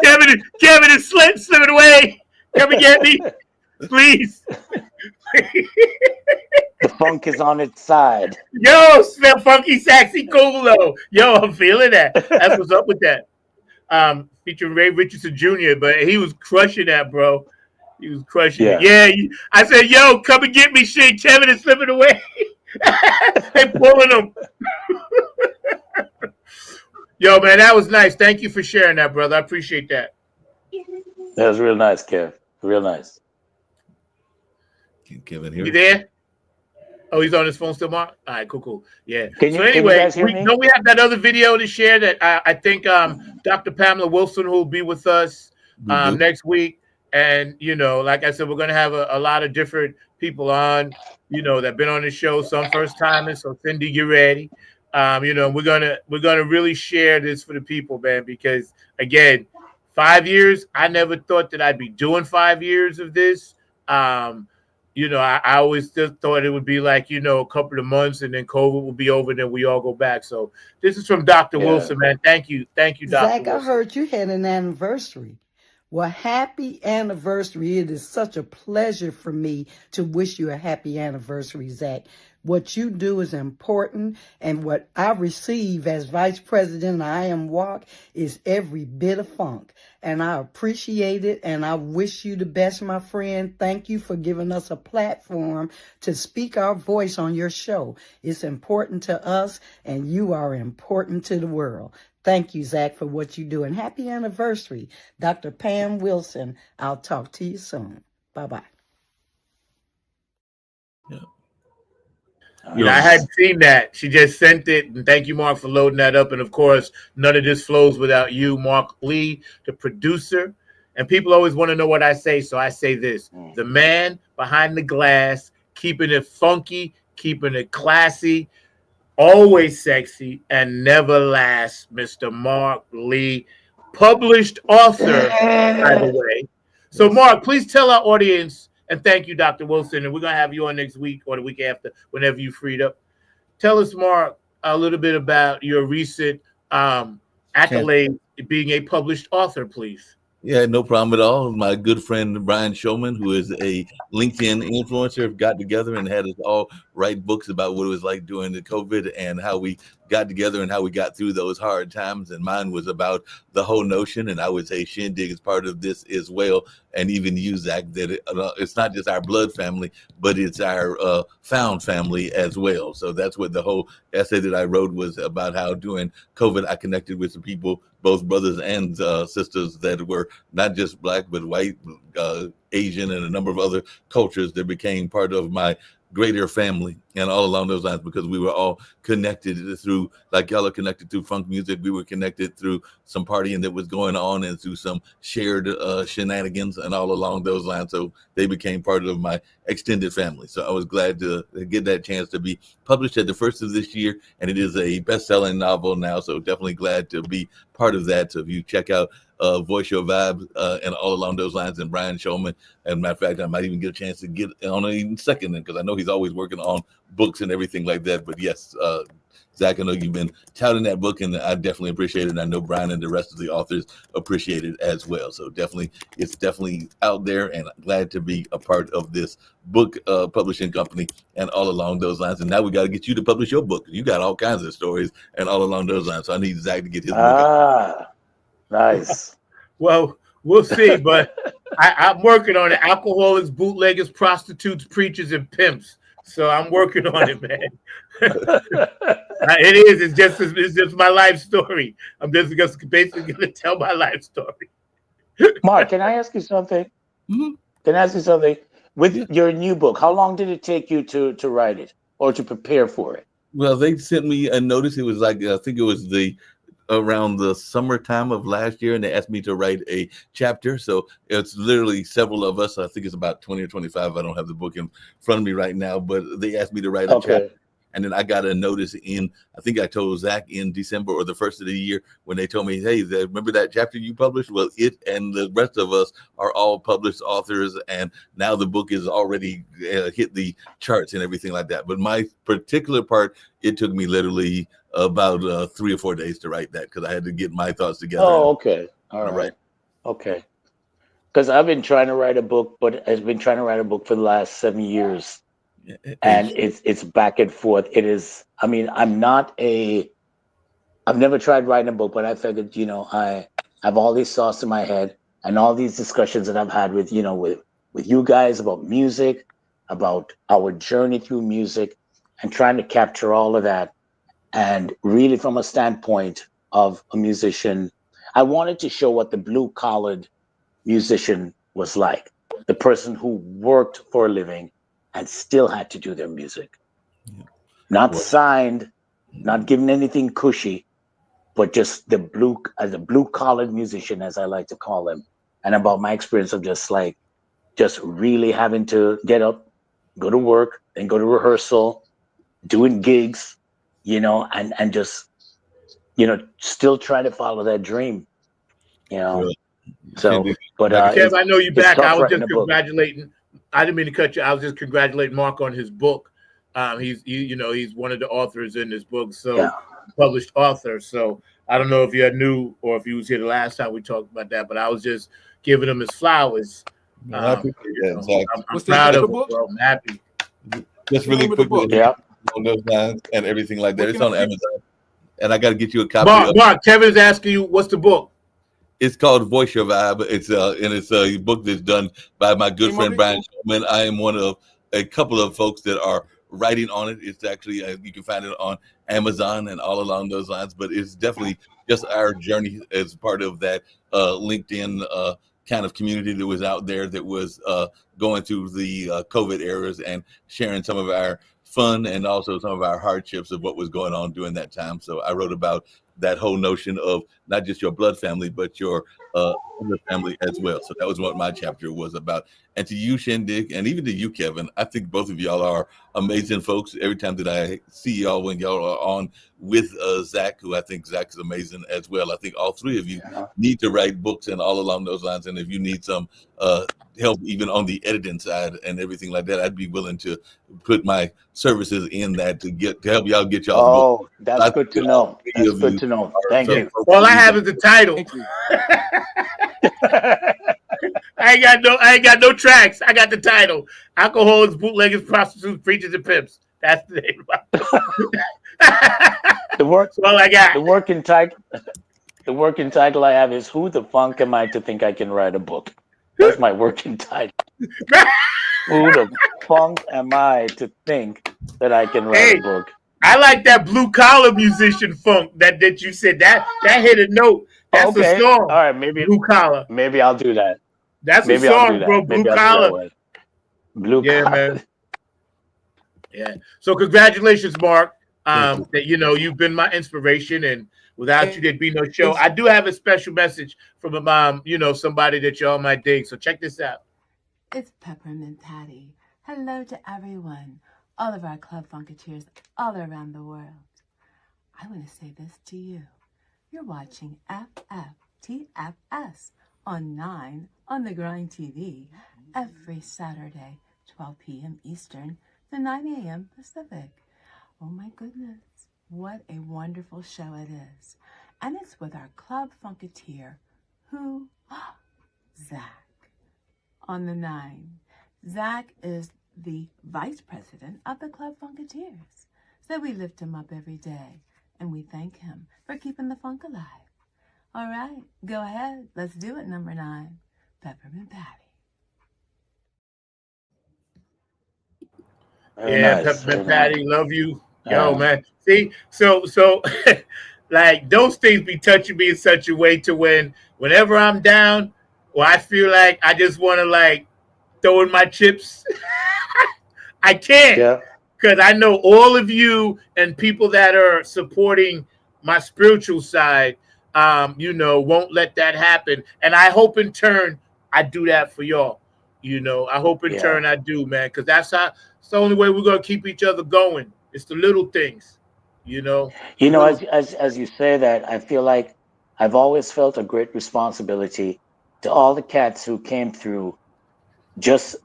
Kevin is slipping away. Come and get me, please. The funk is on its side. Yo, smell funky, sexy, cool. Yo, I'm feeling that. That's what's up with that. Featuring Ray Richardson Jr., but he was crushing that, bro. He was crushing it. Yeah, I said, yo, come and get me, shit. Kevin is slipping away. They pulling him. Yo, man, that was nice. Thank you for sharing that, brother. I appreciate that. That was real nice, Kev. Real nice. Kevin here. You there? Oh, he's on his phone still, Mark? All right, cool. Yeah. Can you guys hear me? We have that other video to share that I think Dr. Pamela Wilson, who will be with us next week. And, like I said, we're going to have a lot of different people on, that have been on the show, some first timers. So Cindy, get ready. We're gonna really share this for the people, man, because again, 5 years, I never thought that I'd be doing 5 years of this. I always just thought it would be like, a couple of months and then COVID will be over and then we all go back. So this is from Dr. Wilson, man. Thank you, Dr. Zach, Wilson. I heard you had an anniversary. Well, happy anniversary. It is such a pleasure for me to wish you a happy anniversary, Zach. What you do is important, and what I receive as Vice President I Am Walk is every bit of funk, and I appreciate it, and I wish you the best, my friend. Thank you for giving us a platform to speak our voice on your show. It's important to us, and you are important to the world. Thank you, Zach, for what you do, and happy anniversary. Dr. Pam Wilson, I'll talk to you soon. Bye-bye. Yeah. I hadn't seen that. She just sent it. And thank you, Mark, for loading that up. And of course, none of this flows without you, Mark Lee, the producer. And people always want to know what I say. So I say this: the man behind the glass, keeping it funky, keeping it classy, always sexy, and never last, Mr. Mark Lee, published author, by the way. So, Mark, please tell our audience. And thank you, Dr. Wilson. And we're going to have you on next week or the week after, whenever you freed up. Tell us, Mark, a little bit about your recent accolade being a published author, please. Yeah, no problem at all. My good friend Brian Showman, who is a LinkedIn influencer, got together and had us all write books about what it was like during the COVID and how we got together and how we got through those hard times. And mine was about the whole notion. And I would say Shindig is part of this as well. And even you, Zach, that it's not just our blood family, but it's our found family as well. So that's what the whole essay that I wrote was about, how during COVID, I connected with some people, both brothers and sisters that were not just Black, but white, Asian, and a number of other cultures that became part of my greater family, and all along those lines, because we were all connected through, like y'all are connected through funk music, we were connected through some partying that was going on and through some shared shenanigans and all along those lines. So they became part of my extended family. So I was glad to get that chance to be published at the first of this year, and it is a best-selling novel now. So definitely glad to be part of that. So if you check out Voice Your Vibe and all along those lines, and Brian Showman, and matter of fact, I might even get a chance to get on it even second, because I know he's always working on books and everything like that. But yes, Zach, I know you've been touting that book, and I definitely appreciate it. And I know Brian and the rest of the authors appreciate it as well. So definitely, it's definitely out there, and I'm glad to be a part of this book publishing company and all along those lines. And now we got to get you to publish your book. You got all kinds of stories and all along those lines. So I need Zach to get his book out. Nice. Well, we'll see, but I'm working on it. Alcoholics, bootleggers, prostitutes, preachers, and pimps. So I'm working on it, man. It is. It's just my life story. I'm just basically going to tell my life story. Mark, can I ask you something? Mm-hmm. Can I ask you something? With your new book, how long did it take you to write it or to prepare for it? Well, they sent me a notice. It was like, I think it was around the summertime of last year, and they asked me to write a chapter. So it's literally several of us. I think it's about 20 or 25. I don't have the book in front of me right now, but they asked me to write a chapter. And then I got a notice I think I told Zach in December or the first of the year when they told me, hey, remember that chapter you published? Well, it and the rest of us are all published authors, and now the book is already hit the charts and everything like that. But my particular part, it took me literally about 3 or 4 days to write that because I had to get my thoughts together. Oh, okay. All right. Okay. Because I've been trying to write a book, but I've been trying to write a book for the last 7 years. And it's back and forth. It is, I mean, I've never tried writing a book, but I figured, I have all these thoughts in my head and all these discussions that I've had with you guys about music, about our journey through music, and trying to capture all of that. And really from a standpoint of a musician, I wanted to show what the blue-collared musician was like, the person who worked for a living and still had to do their music. Not signed, not given anything cushy, but just the blue-collared musician, as I like to call them. And about my experience of just really having to get up, go to work, then go to rehearsal, doing gigs, and just, still trying to follow that dream, So, but Kev, I know you back. I was writing just a book. congratulating. I didn't mean to cut you. I was just congratulating Mark on his book. He's one of the authors in this book, so published author. So I don't know if you knew or if you was here the last time we talked about that, but I was just giving him his flowers. I appreciate that, Zach. I'm proud of him, bro. I'm happy. Just really quickly, on those lines and everything like that. It's on Amazon, and I got to get you a copy. Mark, Kevin is asking you, what's the book? It's called Voice Your Vibe. It's a book that's done by my good friend Brian Shulman. I am one of a couple of folks that are writing on it. It's actually you can find it on Amazon and all along those lines. But it's definitely just our journey as part of that LinkedIn kind of community that was out there that was going through the COVID eras and sharing some of our fun and also some of our hardships of what was going on during that time. So I wrote about that whole notion of not just your blood family, but your other family as well. So that was what my chapter was about. And to you, Shindig, and even to you, Kevin, I think both of y'all are amazing folks. Every time that I see y'all when y'all are on with Zach, who I think Zach is amazing as well. I think all three of you need to write books and all along those lines. And if you need some help even on the editing side and everything like that, I'd be willing to put my services in that to help y'all get y'all's book. That's good to know. That's good to know. Thank you. All I have is the title. I ain't got no tracks. I got the title. Alcoholics, bootleggers, prostitutes, preachers, and pimps. That's the name of all I got. The working title I have is "Who the Funk Am I to Think I Can Write a Book?" That's my working title. Who the funk am I to think that I can write a book? I like that blue collar musician funk that you said. That hit a note. That's a song. All right, maybe blue collar. Maybe I'll do that. That's a song, bro. Blue collar. Blue collar. Man. Yeah. So congratulations, Mark. That you've been my inspiration, and without you, there'd be no show. I do have a special message from a mom, somebody that y'all might dig. So check this out. It's Peppermint Patty. Hello to everyone, all of our Club Funketeers all around the world. I want to say this to you. You're watching FFTFS on 9 on the Grind TV every Saturday, 12 p.m. Eastern to 9 a.m. Pacific. Oh my goodness, what a wonderful show it is. And it's with our Club Funketeer, who? Zach. On the 9. Zach is the vice president of the Club Funketeers. So we lift him up every day and we thank him for keeping the funk alive. All right, go ahead. Let's do it, number 9. Peppermint Patty. Peppermint Patty, love you. Yo, man. See, so like those things be touching me in such a way to whenever I'm down, or I feel like I just want to like throw in my chips. I can't, because I know all of you and people that are supporting my spiritual side, won't let that happen. And I hope in turn I do that for y'all. I hope in turn I do, man, because it's the only way we're gonna keep each other going. It's the little things, you know. You know, Little. as you say that, I feel like I've always felt a great responsibility to all the cats who came through just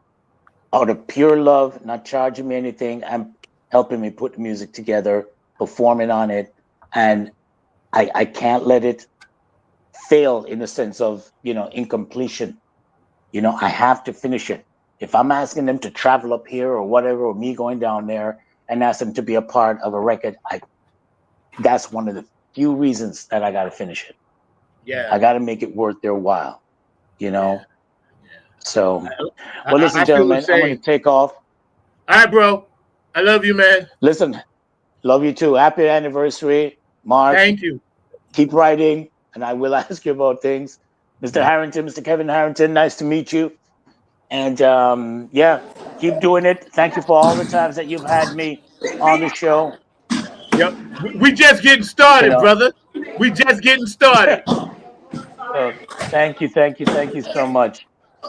out of pure love, not charging me anything, and helping me put the music together, performing on it, and I can't let it fail in the sense of, you know, incompletion. You know, I have to finish it. If I'm asking them to travel up here or whatever, or me going down there and ask them to be a part of a record, that's one of the few reasons that I got to finish it. Yeah. I got to make it worth their while, you know? So, well, listen, I feel the gentlemen, I'm going same. to take off. All right, bro. I love you, man. Listen, love you too. Happy anniversary, Mark. Thank you. Keep writing, and I will ask you about things. Mr. Harrington, Mr. Kevin Harrington, nice to meet you. And yeah, keep doing it. Thank you for all the times that you've had me on the show. Yep. We just getting You started, know. brother. We just getting started. So thank you so much.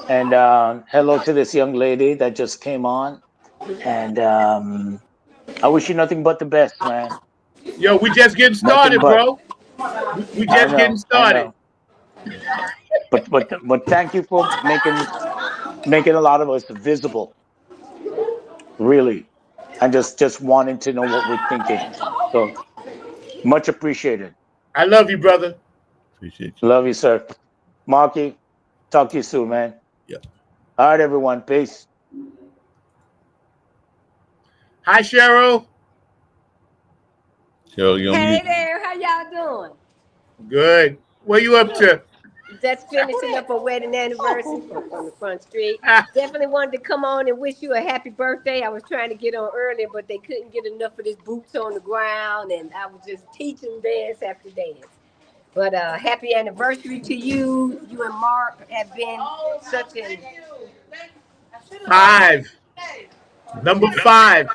And hello to this young lady that just came on. And I wish you nothing but the best, man. Yo, we just getting Nothing started, but. bro. We just getting I started. know. But thank you for making a lot of us visible. Really, and just wanting to know what we're thinking. So much appreciated. I love you, brother. Appreciate you. Love you, sir. Marky, talk to you soon, man. Yep. All right, everyone. Peace. Hi, Cheryl. Cheryl, you on Hey mute. there, how y'all doing? Good. What you up to? Just finishing up a wedding anniversary from the front street. Definitely wanted to come on and wish you a happy birthday. I was trying to get on earlier, but they couldn't get enough of this boots on the ground, and I was just teaching dance after dance. But happy anniversary to you. You and Mark have been such an 5. Number 5.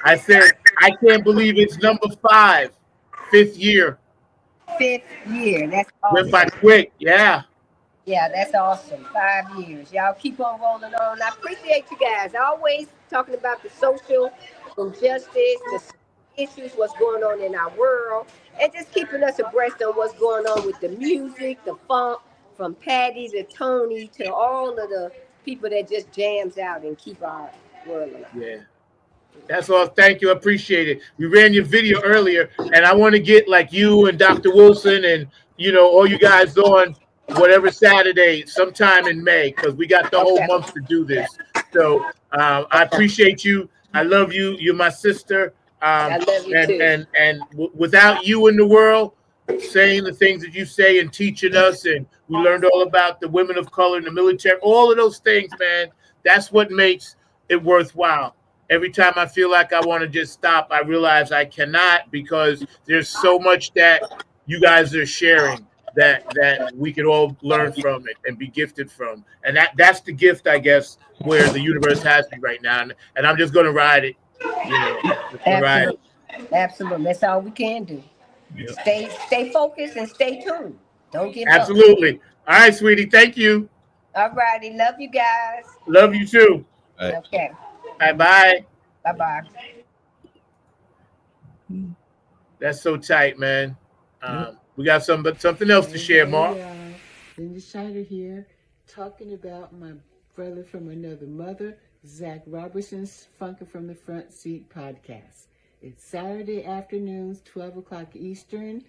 I said, I can't believe it's number 5. 5th year. 5th year. That's Went by awesome. quick. Yeah. Yeah, that's awesome. 5 years. Y'all keep on rolling on. I appreciate you guys. Always talking about the social injustice, the issues, what's going on in our world, and just keeping us abreast on what's going on with the music, the funk, from Patty to Tony to all of the people that just jams out and keep our world alive. Yeah. That's all. Thank you. I appreciate it. We ran your video earlier, and I want to get like you and Dr. Wilson and, you know, all you guys on whatever Saturday sometime in May, because we got the whole month to do this. So I appreciate you. I love you. You're my sister. I love you too. And without you in the world, saying the things that you say and teaching us, and we learned all about the women of color in the military, all of those things, man, that's what makes it worthwhile. Every time I feel like I want to just stop, I realize I cannot, because there's so much that you guys are sharing that we could all learn from it and be gifted from. And that's the gift, I guess, where the universe has me right now. And I'm just going to ride it. You know, just gonna ride it. Absolutely. That's all we can do. Yep. Stay focused and stay tuned. Don't give Absolutely. All right, sweetie. Thank you. up. All righty. Love you guys. Love you too. All right. Okay. Bye. Bye-bye. That's so tight, man. We got something else to share, Mark. Linda Shiner here, talking about my brother from another mother, Zach Robertson's Funkin' from the Front Seat podcast. It's Saturday afternoons, 12 o'clock Eastern,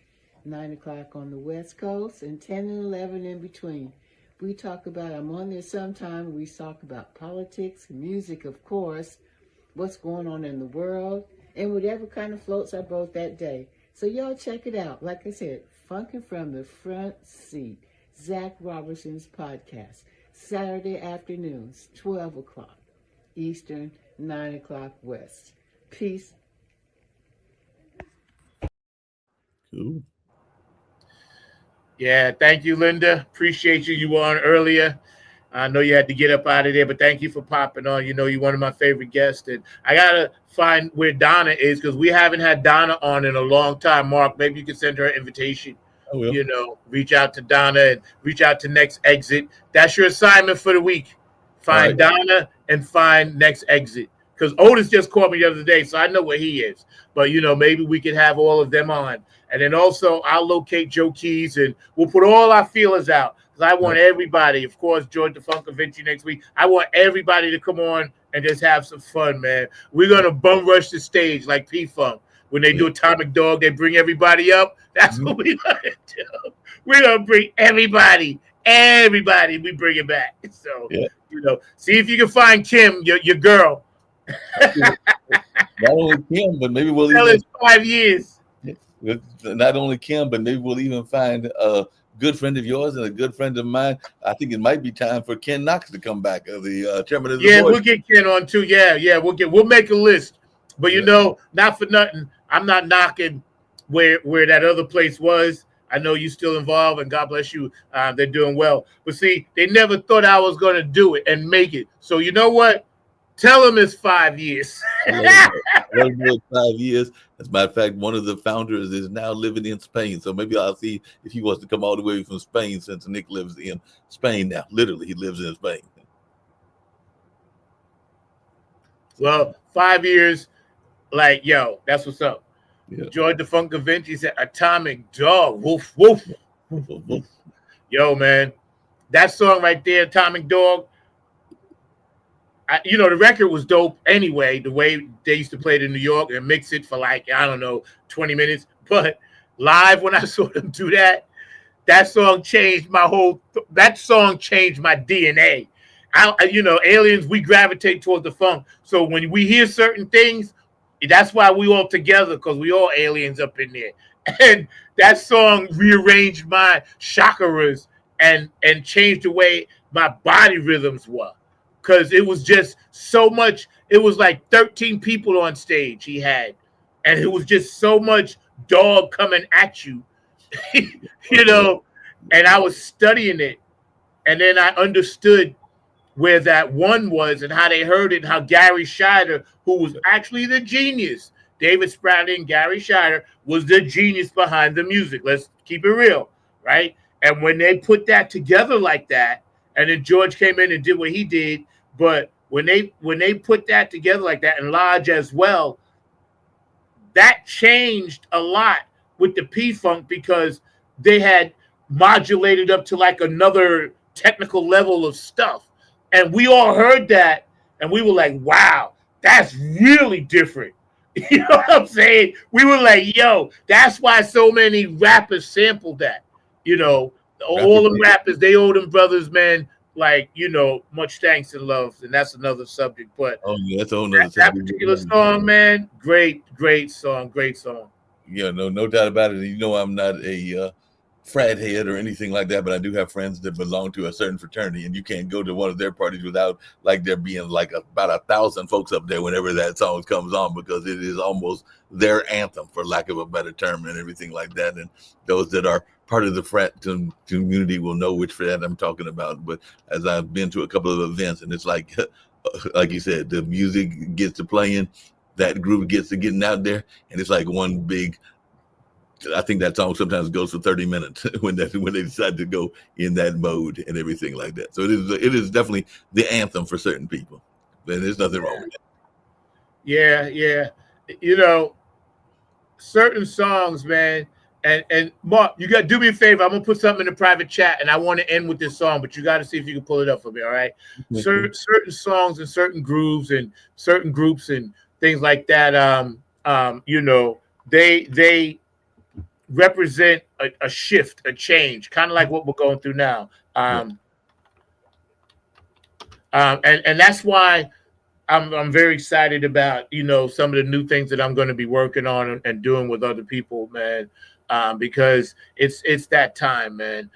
9 o'clock on the West Coast, and 10 and 11 in between. We talk about, I'm on there sometime, we talk about politics, music, of course, what's going on in the world, and whatever kind of floats our boat that day. So y'all check it out. Like I said, Funkin' from the Front Seat, Zach Robertson's podcast, Saturday afternoons, 12 o'clock Eastern, 9 o'clock West. Peace. Cool. Yeah, thank you, Linda. Appreciate you. You were on earlier. I know you had to get up out of there, but thank you for popping on. You know, you're one of my favorite guests. And I got to find where Donna is, because we haven't had Donna on in a long time. Mark, maybe you can send her an invitation. I will. You know, reach out to Donna and reach out to Next Exit. That's your assignment for the week. Find Donna and find Next Exit, because Otis just called me the other day, so I know where he is. But maybe we could have all of them on, and then also I'll locate Joe Keys, and we'll put all our feelers out. I want everybody, of course, George the Funk Vinci next week. I want everybody to come on and just have some fun, man. We're gonna bum rush the stage like P-Funk. When they do Atomic Dog, they bring everybody up. That's what we're gonna do. We're gonna bring everybody. We bring it back. So see if you can find Kim, your girl. Not only Kim, but maybe we'll even 5 years. Not only Kim, but maybe we'll even find good friend of yours and a good friend of mine. I think it might be time for Ken Knox to come back, the chairman of the board. We'll get Ken on too. We'll make a list. But not for nothing, I'm not knocking where that other place was. I know you're still involved, and God bless you. They're doing well. But see, they never thought I was going to do it and make it. So you know what? Tell them it's 5 years. 5 years. As a matter of fact, one of the founders is now living in Spain. So maybe I'll see if he wants to come all the way from Spain, since Nick lives in Spain now. Literally, he lives in Spain. Well, 5 years, that's what's up. Yeah. George the Funk Vinci said, Atomic Dog. Woof, woof. Woof, woof. Yo, man, that song right there, Atomic Dog, the record was dope anyway, the way they used to play it in New York and mix it for 20 minutes. But live, when I saw them do that song changed my DNA. Aliens, we gravitate towards the funk. So when we hear certain things, that's why we all together, because we all aliens up in there. And that song rearranged my chakras and changed the way my body rhythms were. Because it was just so much. It was like 13 people on stage he had. And it was just so much dog coming at you, And I was studying it. And then I understood where that one was and how they heard it, and how Gary Scheider, who was actually the genius, David Spradlin and Gary Scheider, was the genius behind the music. Let's keep it real, right? And when they put that together like that, and then George came in and did what he did, but when they put that together like that, and Lodge as well, that changed a lot with the P-Funk, because they had modulated up to another technical level of stuff. And we all heard that, and we were like, wow, that's really different. You know what I'm saying? We were like, yo, that's why so many rappers sampled that. All the rappers, they owe them brothers, man, much thanks and love. And that's another subject. But that's a whole nother that particular song, man, great song. Yeah, no doubt about it. I'm not a frat head or anything like that, but I do have friends that belong to a certain fraternity, and you can't go to one of their parties without there being about 1,000 folks up there whenever that song comes on, because it is almost their anthem, for lack of a better term, and everything like that. And those that are part of the frat community will know which frat I'm talking about. But as I've been to a couple of events, and it's like you said, the music gets to playing, that group gets to getting out there, and it's like one big. I think that song sometimes goes for 30 minutes when they decide to go in that mode and everything like that. So it is definitely the anthem for certain people. And there's nothing wrong with that. Yeah. Certain songs, man. And Mark, you got to do me a favor. I'm gonna put something in the private chat, and I want to end with this song, but you got to see if you can pull it up for me. All right. Certain songs and certain grooves and certain groups and things like that. They represent a shift, a change, kind of like what we're going through now. And that's why I'm very excited about, some of the new things that I'm going to be working on and doing with other people, man, because it's that time, man.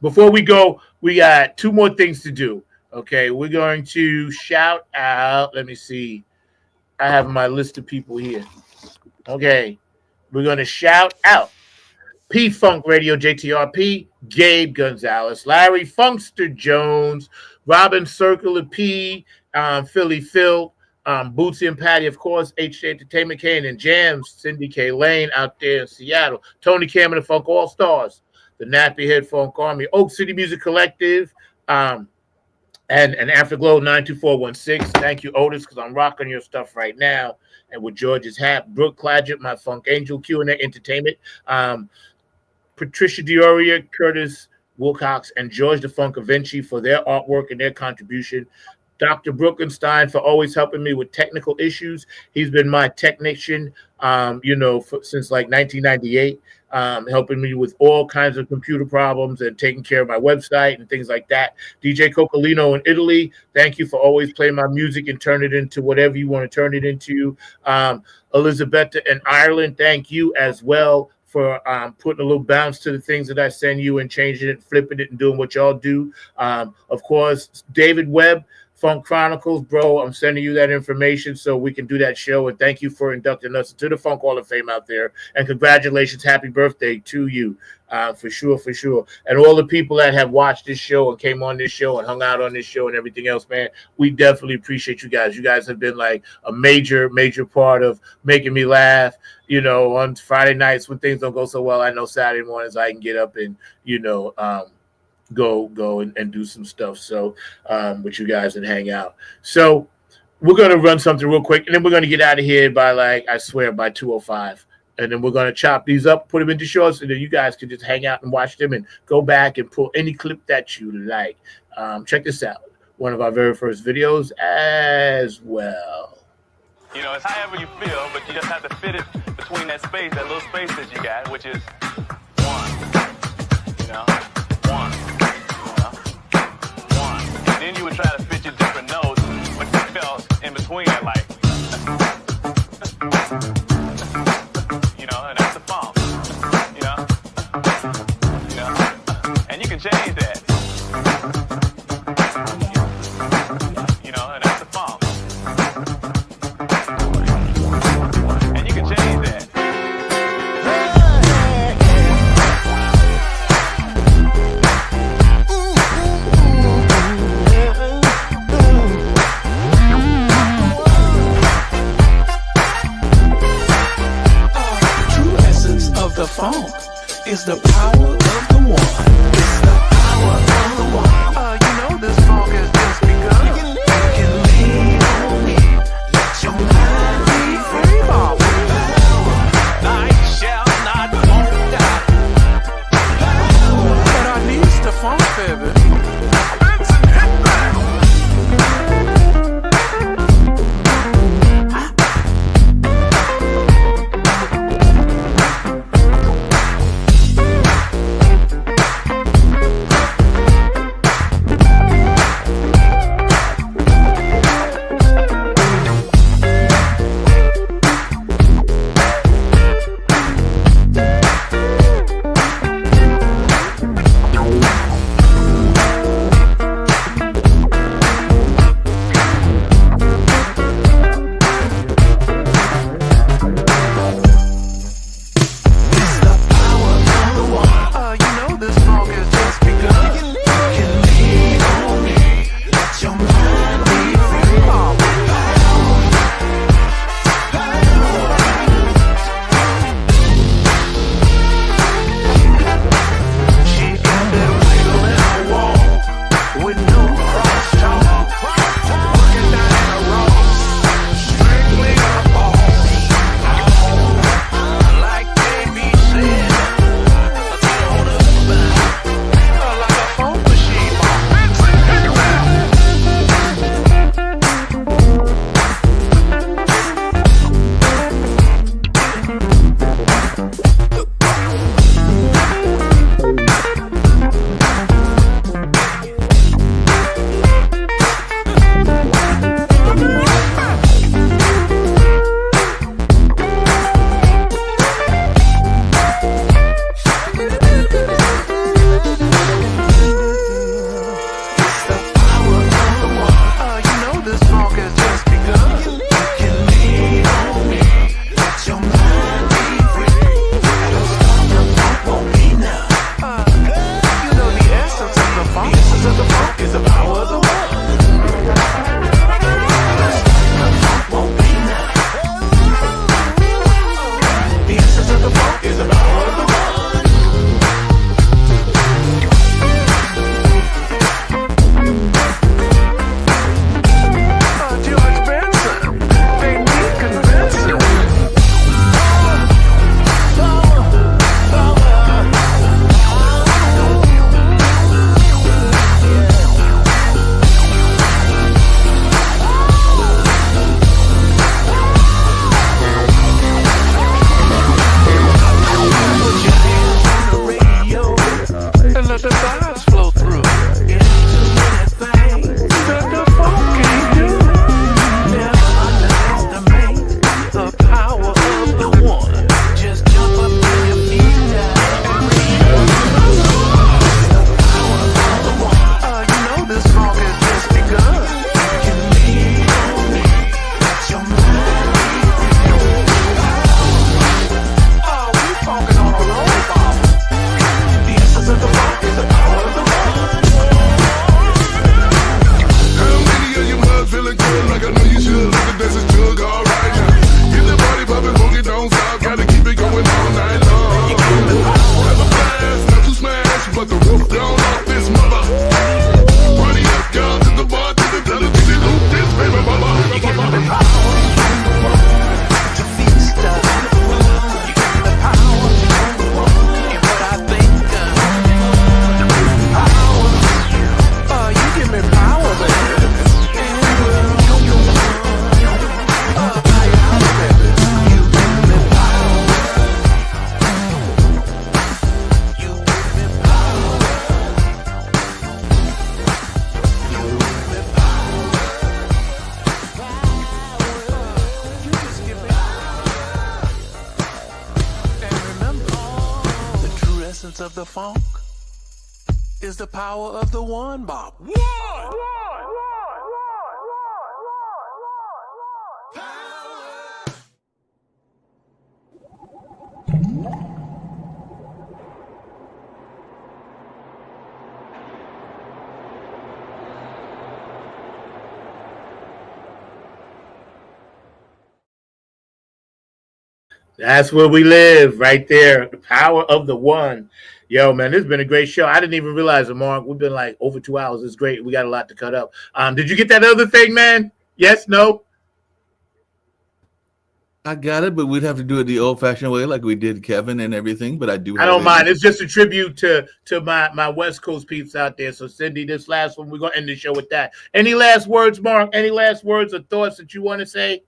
Before we go, we got two more things to do. Okay, we're going to shout out. Let me see. I have my list of people here. Okay. We're going to shout out P-Funk Radio, JTRP, Gabe Gonzalez, Larry Funkster Jones, Robin Circular P, Philly Phil, Bootsy and Patty, of course, HJ Entertainment, Kane and Jams, Cindy K. Lane out there in Seattle, Tony Cameron, the Funk All-Stars, the Nappy Head Funk Army, Oak City Music Collective, and Afterglow 92416. Thank you, Otis, because I'm rocking your stuff right now. And with George's hat, Brooke Clagett, my Funk Angel, Q&A Entertainment, Patricia Dioria, Curtis Wilcox, and George the Funk Vinci for their artwork and their contribution. Dr. Brookenstein for always helping me with technical issues. He's been my technician, since like 1998, helping me with all kinds of computer problems and taking care of my website and things like that. DJ Coccolino in Italy, thank you for always playing my music and turn it into whatever you want to turn it into. Elizabetta in Ireland, thank you as well for putting a little bounce to the things that I send you and changing it, flipping it, and doing what y'all do. Of course, David Webb, Funk Chronicles, bro, I'm sending you that information so we can do that show. And thank you for inducting us to the Funk Hall of Fame out there. And congratulations, happy birthday to you, for sure, for sure. And all the people that have watched this show and came on this show and hung out on this show and everything else, man, we definitely appreciate you guys. You guys have been like a major, major part of making me laugh. On Friday nights when things don't go so well, I know Saturday mornings I can get up and, go and do some stuff with you guys and hang out. So we're going to run something real quick, and then we're going to get out of here by I swear by 2:05, and then we're going to chop these up, put them into shorts, and then you guys can just hang out and watch them and go back and pull any clip that you like. Check this out, one of our very first videos as well. It's however you feel, but you just have to fit it between that space, that little space that you got, which is one. Then you would try to fit your different notes, but you felt in between it, and that's the funk, and you can change that, and that's the funk, and you can change that. The funk is the power of the one. It's the power of the one. This funk has just begun. You can lean on me. Let your mind be free, Bob. I shall not won't die. But I need the funk, baby. Benson, hit that. essence of the funk is the power of the one, Bob. One! That's where we live, right there. The power of the one. Yo, man, this has been a great show. I didn't even realize it, Mark. We've been like over 2 hours. It's great. We got a lot to cut up. Did you get that other thing, man? Yes, no? I got it, but we'd have to do it the old-fashioned way, like we did Kevin and everything. But I do. I don't mind. It's just a tribute to my West Coast peeps out there. So, Cindy, this last one, we're going to end the show with that. Any last words, Mark? Any last words or thoughts that you want to say?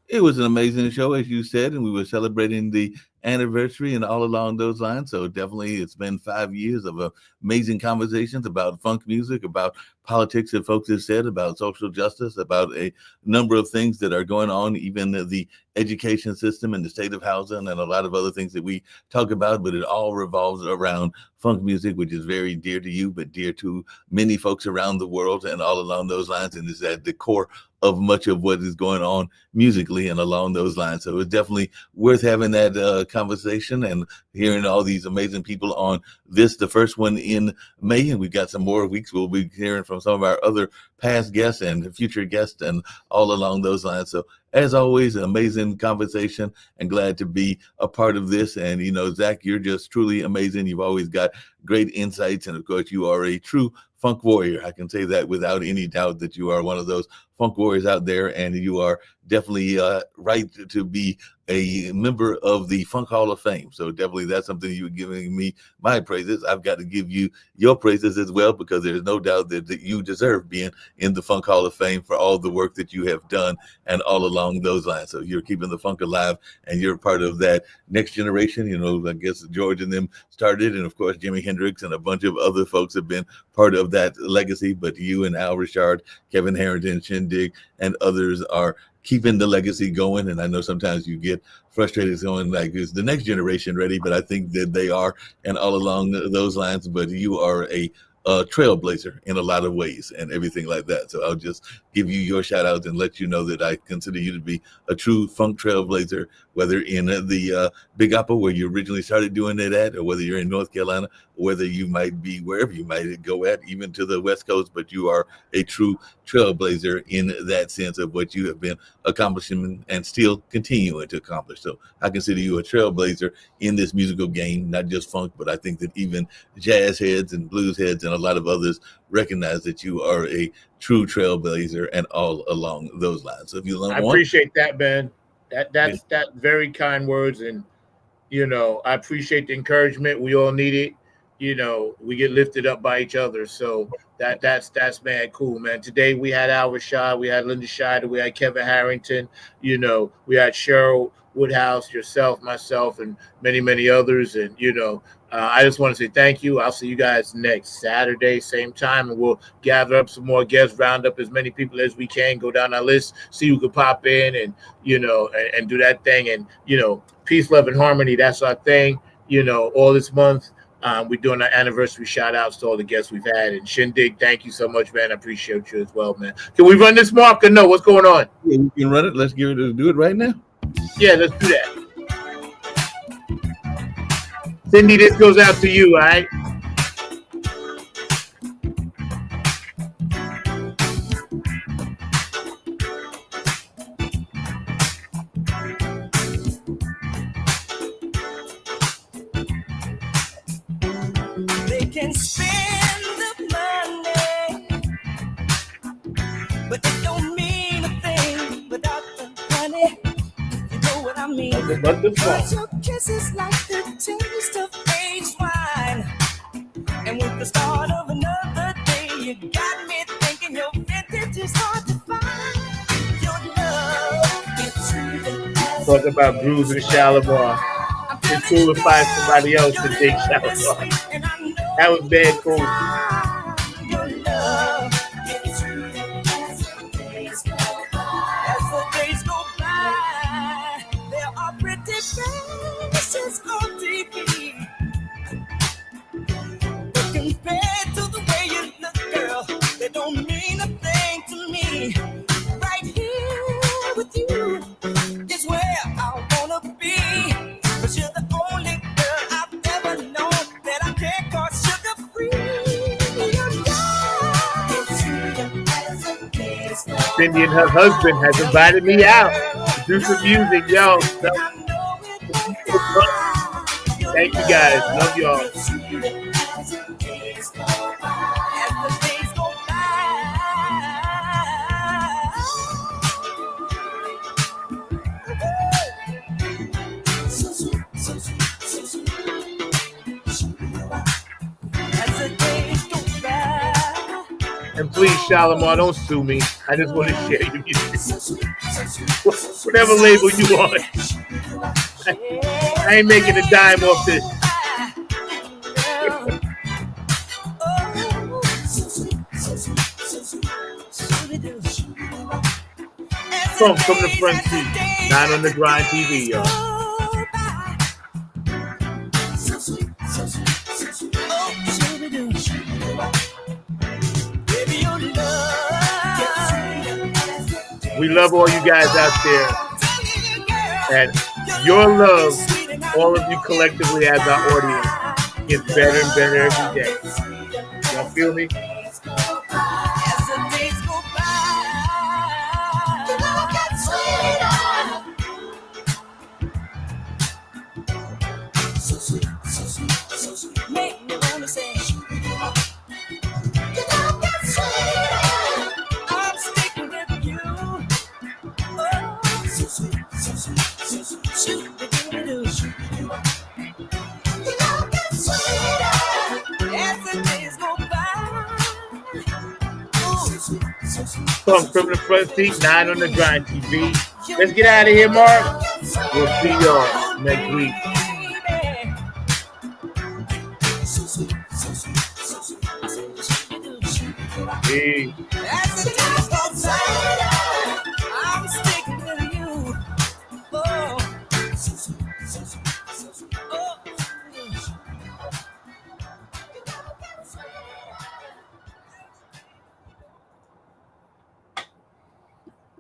It was an amazing show, as you said, and we were celebrating the anniversary and all along those lines. So definitely it's been 5 years of amazing conversations about funk music, about politics that folks have said, about social justice, about a number of things that are going on, even the education system and the state of housing and a lot of other things that we talk about, but it all revolves around funk music, which is very dear to you, but dear to many folks around the world and all along those lines, and is at the core of much of what is going on musically and along those lines. So it's definitely worth having that conversation and hearing all these amazing people on this, the first one in May, and we've got some more weeks. We'll be hearing from some of our other past guests and future guests and all along those lines. So as always, an amazing conversation and glad to be a part of this. And, you know, Zach, you're just truly amazing. You've always got great insights. And of course, you are a true funk warrior. I can say that without any doubt that you are one of those funk warriors out there, and you are definitely right to be a member of the Funk Hall of Fame. So definitely that's something you're giving me my praises. I've got to give you your praises as well, because there's no doubt that you deserve being in the Funk Hall of Fame for all the work that you have done and all along those lines. So you're keeping the funk alive, and you're part of that next generation. You know, I guess George and them started, and of course Jimi Hendrix and a bunch of other folks have been part of that legacy, but you and Al Richard, Kevin Harrington, Shindig, and others are keeping the legacy going. And I know sometimes you get frustrated going like, is the next generation ready? But I think that they are, and all along those lines. But you are a trailblazer in a lot of ways and everything like that. So I'll just give you your shout out and let you know that I consider you to be a true funk trailblazer, whether in the Big Apple where you originally started doing it at, or whether you're in North Carolina, or whether you might be wherever you might go at, even to the West Coast. But you are a true trailblazer in that sense of what you have been accomplishing and still continuing to accomplish. So I consider you a trailblazer in this musical game, not just funk, but I think that even jazz heads and blues heads and a lot of others recognize that you are a true trailblazer and all along those lines. So if you I appreciate that, man. That's very kind words, and you know, I appreciate the encouragement. We all need it. You know, we get lifted up by each other. So that's man cool, man. Today we had Al Rashad, we had Linda Scheider, we had Kevin Harrington, you know, we had Cheryl Woodhouse, yourself, myself, and many, many others. And, you know, I just want to say thank you. I'll see you guys next Saturday, same time, and we'll gather up some more guests, round up as many people as we can, go down our list, see who could pop in and, you know, and do that thing. And, you know, peace, love, and harmony. That's our thing, you know, all this month. We're doing our anniversary shout outs to all the guests we've had. And Shindig, thank you so much, man. I appreciate you as well, man. Can we run this, Mark, or no? What's going on? Yeah, we can run it. Let's do it right now. Yeah, let's do that. Cindy, this goes out to you, all right? They can spend the money, but it don't mean a thing without the honey. You know what I mean? Cause your kisses like the taste of aged wine, and with the start of another day, you got me thinking your vintage is hard to find. Your love, it's really Talk about Bruce and Shalimar. It's cool to find somebody else to take Shalimar. That was bad cool. your love. It's really as the days go by. As the days go by, there are pretty faces on TV. Cindy and her husband has invited me out to do some music, yo. So, thank you guys. Love y'all. And please, Shalimar, don't sue me. I just want to share your music. Whatever label you on. I ain't making a dime off this. Funk from the front seat. 9 on the Grind TV, y'all. We love all you guys out there. And your love, all of you collectively as our audience, gets better and better every day. Y'all feel me? Funk from the front seat, 9 on the Grind TV. Let's get out of here, Mark. We'll see y'all next week. Hey.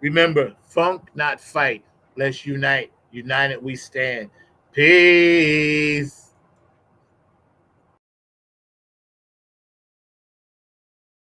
Remember, funk, not fight. Let's unite. United we stand. Peace.